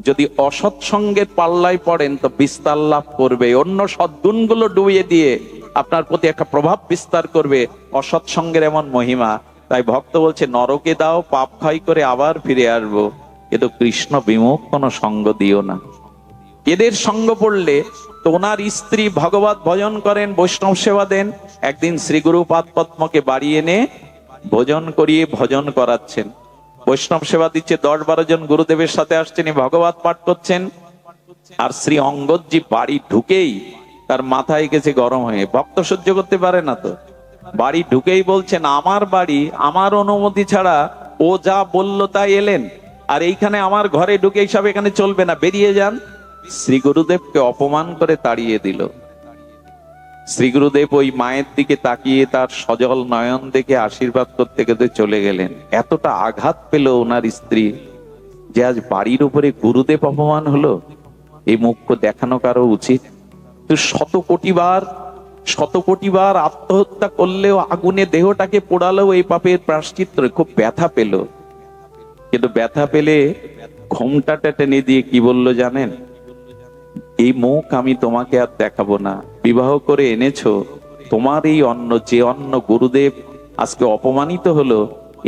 Speaker 1: যদি অসৎ সঙ্গের পাল্লায় পড়েন তো বিস্তার লাভ করবে, অন্য সদ্গুণগুলো ডুবিয়ে দিয়ে আপনার প্রতি একটা প্রভাব বিস্তার করবে। অসৎ সঙ্গের এমন মহিমা। তাই ভক্ত বলছে, নরকে দাও, পাপ ক্ষয় করে আবার ফিরে আসবো, কিন্তু কৃষ্ণ বিমুখ কোন সঙ্গ দিও না। এদের সঙ্গ পড়লে তো ওনার স্ত্রী ভগবত ভজন করেন, বৈষ্ণব সেবা দেন। একদিন শ্রী গুরু পাদ পদ্মকে বাড়ি এনে ভোজন করিয়ে ভজন করাচ্ছেন, বৈষ্ণব সেবা দিচ্ছে। 10-12 জন গুরুদেবের সাথে আসছেন, ভগবত পাঠ করছেন। আর শ্রী অঙ্গদজি বাড়ি ঢুকেই তার মাথায় গেছে গরম হয়ে, ভক্ত সহ্য করতে পারে না তো। বাড়ি ঢুকেই বলছেন, আমার বাড়ি, আমার অনুমতি ছাড়া ও যা বললো তাই এলেন, আর এইখানে আমার ঘরে ঢুকে সব এখানে চলবে না, বেরিয়ে যান। শ্রী গুরুদেবকে অপমান করে তাড়িয়ে দিল। শ্রী গুরুদেব ওই মায়ের দিকে তাকিয়ে তার সজল নয়ন দেখে আশীর্বাদ করতে করতে চলে গেলেন। এতটা আঘাত পেল ওনার স্ত্রী যে আজ বাড়ির উপরে গুরুদেব অপমান হলো। এই মুখ্য দেখানো কারো উচিত? তো শত কোটি বার আত্মহত্যা করলেও, আগুনে দেহটাকে পোড়ালেও এই পাপের প্রায়শ্চিত্ত, খুব ব্যথা পেল। কিন্তু ব্যথা পেলে ঘোমটাটা টেনে দিয়ে কি বললো জানেন? এই মুখ আমি তোমাকে আর দেখাবো না, বিবাহ করে এনেছো, তোমার এই অন্ন, যে অন্ন গুরুদেব আজকে অপমানিত হলো,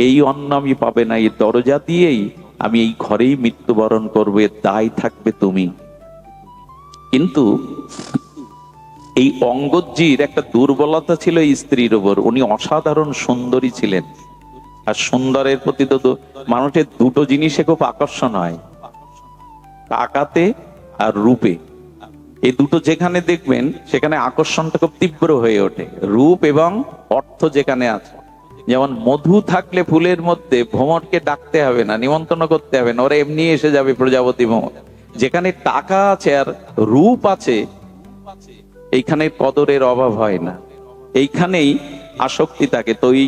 Speaker 1: এই অন্ন আমি পাবে না, এই দরজা দিয়েই আমি এই ঘরেই মৃত্যুবরণ করবো, এর দায় থাকবে তুমি। কিন্তু এই অঙ্গদজির একটা দুর্বলতা ছিল স্ত্রীর উপর, উনি অসাধারণ সুন্দরী ছিলেন। আর সুন্দরের প্রতি তো মানুষের দুটো জিনিসে খুব আকর্ষণ হয়, টাকাতে আর রূপে। এই দুটো যেখানে দেখবেন সেখানে আকর্ষণটা খুব তীব্র হয়ে ওঠে, রূপ এবং অর্থ যেখানে আছে। যেমন মধু থাকলে ফুলের মধ্যে ভ্রমরকে ডাকতে হবে না, নিমন্ত্রণ করতে হবে না, ওরা এমনি এসে যাবে, প্রজাপতি ভ্রমর। যেখানে টাকা আছে আর রূপ আছে, এইখানে কদরের অভাব হয় না, এইখানেই আসক্তি থাকে। তো এই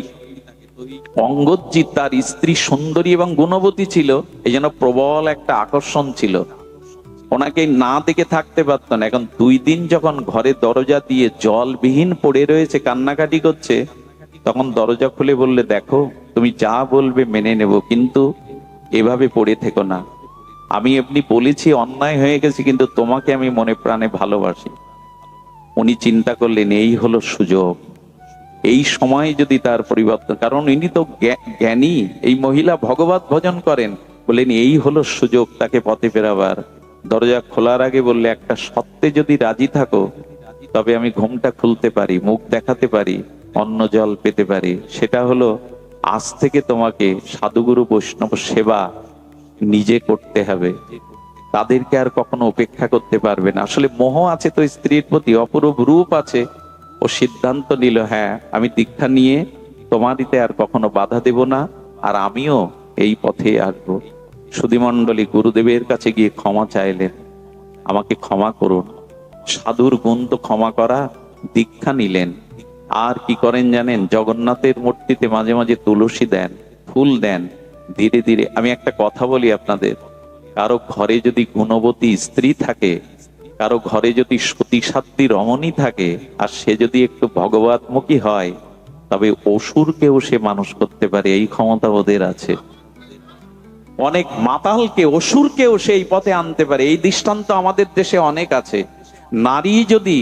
Speaker 1: অঙ্গদজি, তার স্ত্রী সুন্দরী এবং গুণবতী ছিল, এই জন্য প্রবল একটা আকর্ষণ ছিল, ওনাকে না দেখে থাকতে পারত না। এখন 2 দিন যখন ঘরে দরজা দিয়ে জলবিহীন পড়ে রয়েছে, কান্নাকাটি করছে, তখন দরজা খুলে বললে, দেখো তুমি যা বলবে মেনে নেব, কিন্তু এভাবে পড়ে থেকো না। আমি এমনি বলেছি, অন্যায় হয়ে গেছে, কিন্তু তোমাকে আমি মনে প্রাণে ভালোবাসি। উনি চিন্তা করলেন, এই হলো সুযোগ, এই সময় যদি তার পরিবর্তন, কারণ ইনি তো জ্ঞানী, এই মহিলা ভগবত ভজন করেন, বললেন এই হলো সুযোগ তাকে পথে ফেরাবার। দরজা খোলার আগে বললে, একটা সত্যে যদি রাজি থাকো তবে আমি ঘুমটা খুলতে পারি, মুখ দেখাতে পারি, অন্ন জল পেতে পারি। সেটা হলো, আজ থেকে তোমাকে সাধুগুরু বৈষ্ণব সেবা নিজে করতে হবে, তাদেরকে আর কখনো উপেক্ষা করতে পারবে না। আসলে মোহ আছে তো স্ত্রীর প্রতি, অপরূপ রূপ আছে। ও সিদ্ধান্ত নিল, হ্যাঁ আমি দীক্ষা নিয়ে তোমারিতে আর কখনো বাধা দেব না, আর আমিও এই পথে আসবো। সুধীমণ্ডলী গুরুদেবের কাছে গিয়ে ক্ষমা চাইলেন, আমাকে ক্ষমা করুন। সাধুর গুণ তো ক্ষমা করা। দীক্ষা নিলেন। আর কি করেন জানেন? জগন্নাথের মূর্তিতে মাঝে মাঝে তুলসী দেন, ফুল দেন। ধীরে ধীরে, আমি একটা কথা বলি আপনাদের, কারো ঘরে যদি গুণবতী স্ত্রী থাকে, কারো ঘরে যদি সতীসাধ্যী রমণী থাকে, আর সে যদি একটু ভগবতমুখী হয়, তবে অসুরকেও সে মানুষ করতে পারে, এই ক্ষমতা ওদের আছে। অনেক মাতালকে, অসুরকেও সেই পথে আনতে পারে, এই দৃষ্টান্ত আমাদের দেশে অনেক আছে। নারী যদি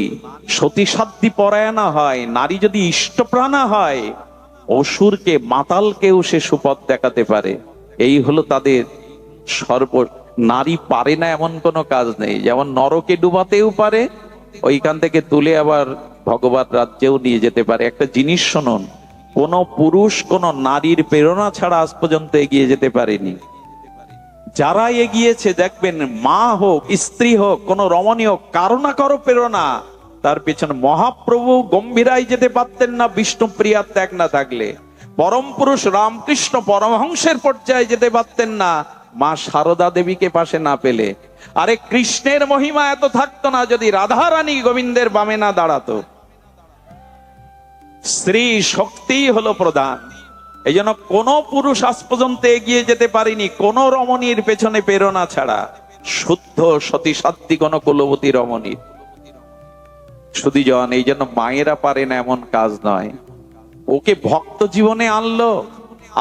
Speaker 1: সতীসাধ্যী পরায়ণা হয়, নারী যদি ইষ্টপ্রাণা হয়, অসুরকে, মাতালকেও সে সুপথ দেখাতে পারে। এই হলো তাদের সর্ব। নারী পারে না এমন কোনো কাজ নেই। যেমন নরকে ডুবাতেও পারে, ওইখান থেকে তুলে আবার ভগবত রাজ্যেও নিয়ে যেতে পারে। একটা জিনিস শুনুন, কোন পুরুষ কোন নারীর প্রেরণা ছাড়া আজ পর্যন্ত এগিয়ে যেতে পারেনি। যারা এগিয়েছে দেখবেন, মা হোক, স্ত্রী হোক, কোন রমণী হোক, কারো না কারো প্রেরণা। তার পেছনে মহাপ্রভু গম্ভীরাই যেতে পারতেন না বিষ্ণুপ্রিয়ার ত্যাগ না থাকলে। পরম পুরুষ রামকৃষ্ণ পরমহংসের পর্যায়ে যেতে পারতেন না মা সারদা দেবীকে পাশে না পেলে। আরে কৃষ্ণের মহিমা এত থাকতো না যদি রাধা রানী গোবিন্দের বামে না দাঁড়াতো। স্ত্রী শক্তি হলো প্রধান। এই জন্য কোন পুরুষ আজ পর্যন্ত এগিয়ে যেতে পারেনি কোন রমণীর পেছনে প্রেরণা ছাড়া, শুদ্ধ সতীসাধ্যী কোন কুলবতী রমণীর। সুধীজন, এই জন্য মায়েরা পারে না এমন কাজ নয়। ওকে ভক্ত জীবনে আনলো,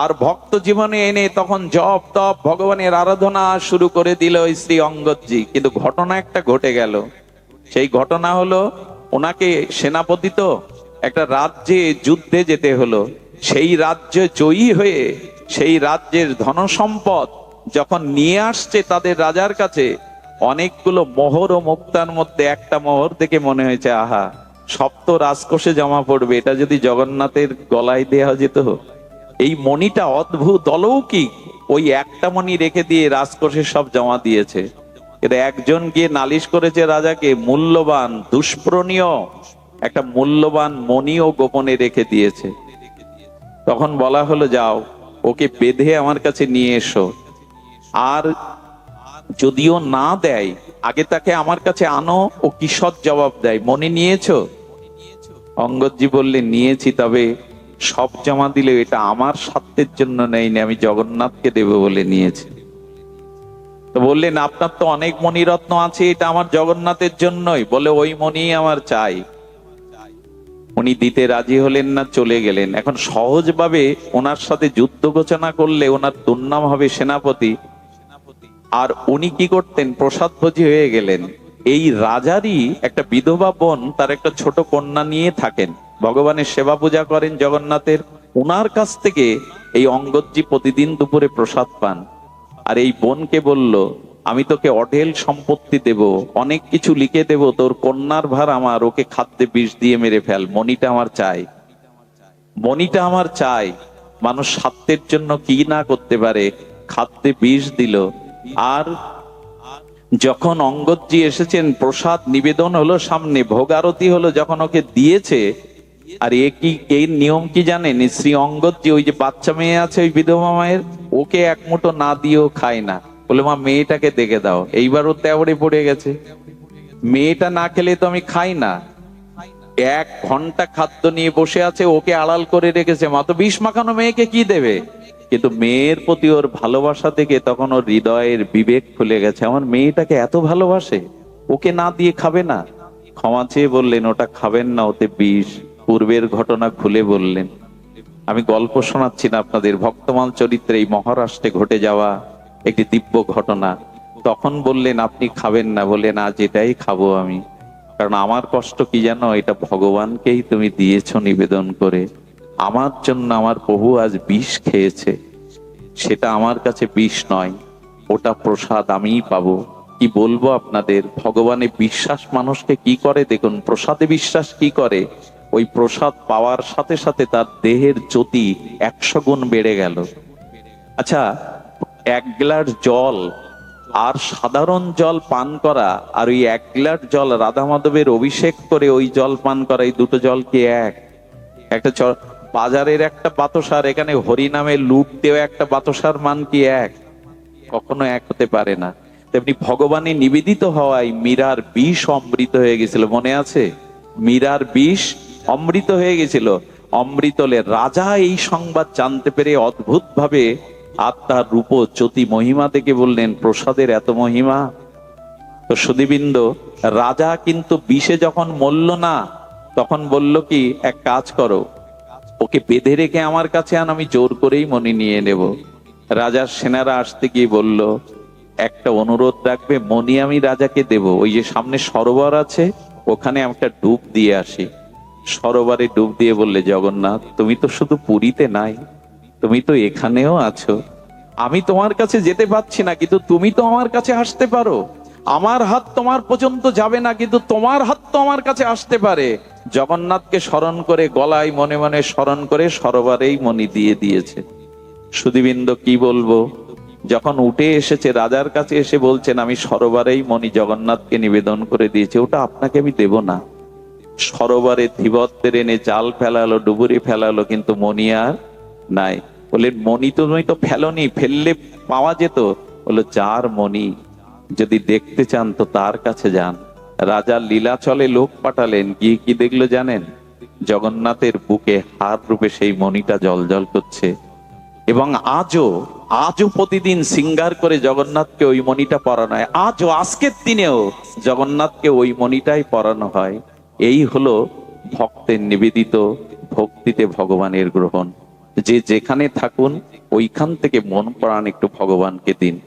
Speaker 1: আর ভক্ত জীবনে এনে তখন জপ তপ ভগবানের আরাধনা শুরু করে দিল শ্রী অঙ্গদজি। কিন্তু ঘটনা একটা ঘটে গেল। সেই ঘটনা হলো, ওনাকে সেনাপতি তো একটা রাজ্যে যুদ্ধে যেতে হলো। সেই রাজ্য জয়ী হয়ে সেই রাজ্যের ধনসম্পদ যখন নিয়ে আসছে তাদের রাজার কাছে, অনেকগুলো মোহর ও মুক্তার মধ্যে একটা মোহর দেখে মনে হয়েছে, আহা, সব তো রাজকোষে জমা পড়বে, এটা যদি জগন্নাথের গলায় দেওয়া যেত। এই মণিটা অদ্ভুত অলৌকিক, ওই একটা মণি রেখে দিয়ে রাজকোষে সব জমা দিয়েছে। কিন্তু একজন গিয়ে নালিশ করেছে রাজাকে, মূল্যবান দুষ্প্রণীয় একটা মূল্যবান মণিও গোপনে রেখে দিয়েছে। তখন বলা হলো, যাও ওকে বেঁধে আমার কাছে নিয়ে এসো, আর যদিও না দেয় আগে তাকে আমার কাছে আনো, ও কিসৎ জবাব দেয়। মণি নিয়েছো? অঙ্গদজি বললেন, নিয়েছি, তবে সব জমা দিলে এটা আমার স্বার্থের জন্য নেইনি, আমি জগন্নাথকে দেব বলে নিয়েছি। তো বললেন, আপনার তো অনেক মণিরত্ন আছে, এটা আমার জগন্নাথের জন্যই। বলে, ওই মণি আমার চাই। উনি দিতে রাজি হলেন না, চলে গেলেন। এখন সহজভাবে ওনার সাথে যুদ্ধ ঘোষণা করলে ওনার দুর্নাম হবে সেনাপতি। আর উনি কি করতেন, প্রসাদভোজী হয়ে গেলেন। এই রাজারই একটা বিধবা বোন, তার একটা ছোট কন্যা নিয়ে থাকেন, ভগবানের সেবা পূজা করেন জগন্নাথের। ওনার কাছ থেকে এই অঙ্গদজি প্রতিদিন দুপুরে প্রসাদ পান। আর এই বোনকে বলল, আমি তোকে অঢেল সম্পত্তি দেব, অনেক কিছু লিখে দেব, তোর কন্যার ভার আমার, ওকে খাদ্যে বিষ দিয়ে মেরে ফেল, মণিটা আমার চাই, মণিটা আমার চাই। মানুষ স্বার্থের জন্য কি না করতে পারে, খাদ্যে বিষ দিল। আর যখন অঙ্গদজি এসেছেন, প্রসাদ নিবেদন হলো সামনে, ভোগ আরতি হলো, যখন ওকে দিয়েছে, আর এই নিয়ম কি জানেন, শ্রী অঙ্গদজি ওই যে বাচ্চা মেয়ে আছে ওই বিধবা মায়ের, ওকে এক মুঠো না দিয়েও খায় না। বলে, মা মেয়েটাকে দেখে দাও। এইবার ও তেওড়ে পড়ে গেছে, মেয়েটা না খেলে তো আমি খাই না। 1 ঘন্টা খাদ্য নিয়ে বসে আছে, ওকে আড়াল করে রেখেছে। মা তো বিষ মাখানো মেয়েকে কি দেবে? কিন্তু মেয়ের প্রতি ওর ভালোবাসা থেকে তখন ওর হৃদয়ের বিবেক খুলে গেছে, আমার মেয়েটাকে এত ভালোবাসে, ওকে না দিয়ে খাবে না। ক্ষমা চেয়ে বললেন, ওটা খাবেন না, ওতে বিষ। পূর্বের ঘটনা খুলে বললেন। আমি গল্প শোনাচ্ছি না আপনাদের, ভক্তমাল চরিত্রে এই মহারাষ্ট্রে ঘটে যাওয়া একটি দিব্য ঘটনা। তখন বললেন, আপনি খাবেন না? বললেন, আজ এটাই খাবো আমি, কারণ আমার কষ্ট কি জানো, এটা ভগবানকেই তুমি দিয়েছো নিবেদন করে। আমার জন্য আমার প্রভু আজ বিষ খেয়েছে, সেটা আমার কাছে বিষ নয়, ওটা প্রসাদ, আমিই পাবো। কি বলবো আপনাদের, ভগবানে বিশ্বাস মানুষকে কি করে দেখুন, প্রসাদে বিশ্বাস কি করে, ওই প্রসাদ পাওয়ার সাথে সাথে তার দেহের জ্যোতি 100 গুণ বেড়ে গেল। আচ্ছা, 1 গ্লাস জল আর সাধারণ জল পান করা, আর ওই 1 গ্লাস জল রাধা মাধবের অভিষেক করে ওই জল পান করা, এই দুটো জল কি এক? একটা বাজারের একটা বাতাসার, এখানে হরি নামে লুপ দেওয়া একটা বাতাসার মান কি এক? কখনো এক হতে পারে না। তেমনি ভগবানে নিবেদিত হওয়ায় মীরার বিষ অমৃত হয়ে গেছিল, মনে আছে? মীরার বিষ অমৃত হয়ে গেছিল। অমৃতলে রাজা এই সংবাদ জানতে পেরে অদ্ভুত ভাবে আর তার রূপ জ্যোতি মহিমা দেখে বললেন, প্রসাদের এত মহিমা। তো সুধীবৃন্দ, রাজা কিন্তু বিষে যখন মরল না, তখন বলল কি, এক কাজ করো, ওকে বেঁধে রেখে আমার কাছে আন, আমি জোর করেই মণি নিয়ে নেব। রাজার সেনারা আসতে গিয়ে বলল, একটা অনুরোধ রাখবে, মণি আমি রাজাকে দেব, ওই যে সামনে সরোবর আছে, ওখানে একটা ডুব দিয়ে আসি। সরোবরে ডুব দিয়ে বললে, জগন্নাথ, তুমি তো শুধু পুরীতে নাই, তুমি তো এখানেও আছো। আমি তোমার কাছে যেতে পারছি না, কিন্তু তুমি তো আমার কাছে আসতে পারো। আমার হাত তোমার পর্যন্ত যাবে না, কিন্তু তোমার হাত তো আমার কাছে আসতে পারে। জগন্নাথকে স্মরণ করে, গলায় মনে মনে স্মরণ করে সরোবরেই মণি দিয়ে দিয়েছে। সুধীবৃন্দ, কি বলবো, যখন উঠে এসেছে রাজার কাছে এসে বলছেন, আমি সরোবরেই মণি জগন্নাথকে নিবেদন করে দিয়েছি, ওটা আপনাকে আমি দেব না। সরোবরে ধীবরদের এনে জাল ফেলালো, ডুবুরি ফেলালো, কিন্তু মণি আর নাই। বললেন, মণি তুমি তো ফেলোনি, ফেললে পাওয়া যেত। বললো, যার মণি যদি দেখতে চান তো তার কাছে যান। রাজা লীলাচলে লোক পাঠালেন, গিয়ে কি দেখলো জানেন? জগন্নাথের বুকে হার রূপে সেই মণিটা জ্বলজ্বল করছে। এবং আজও প্রতিদিন সিঙ্গার করে জগন্নাথকে ওই মণিটা পরানো হয়। আজও, আজকের দিনেও জগন্নাথকে ওই মণিটাই পরানো হয়। এই হলো ভক্তের নিবেদিত ভক্তিতে ভগবানের গ্রহণ। যে যেখানে থাকুন, ওইখান থেকে মন প্রাণ একটু ভগবানকে দিন।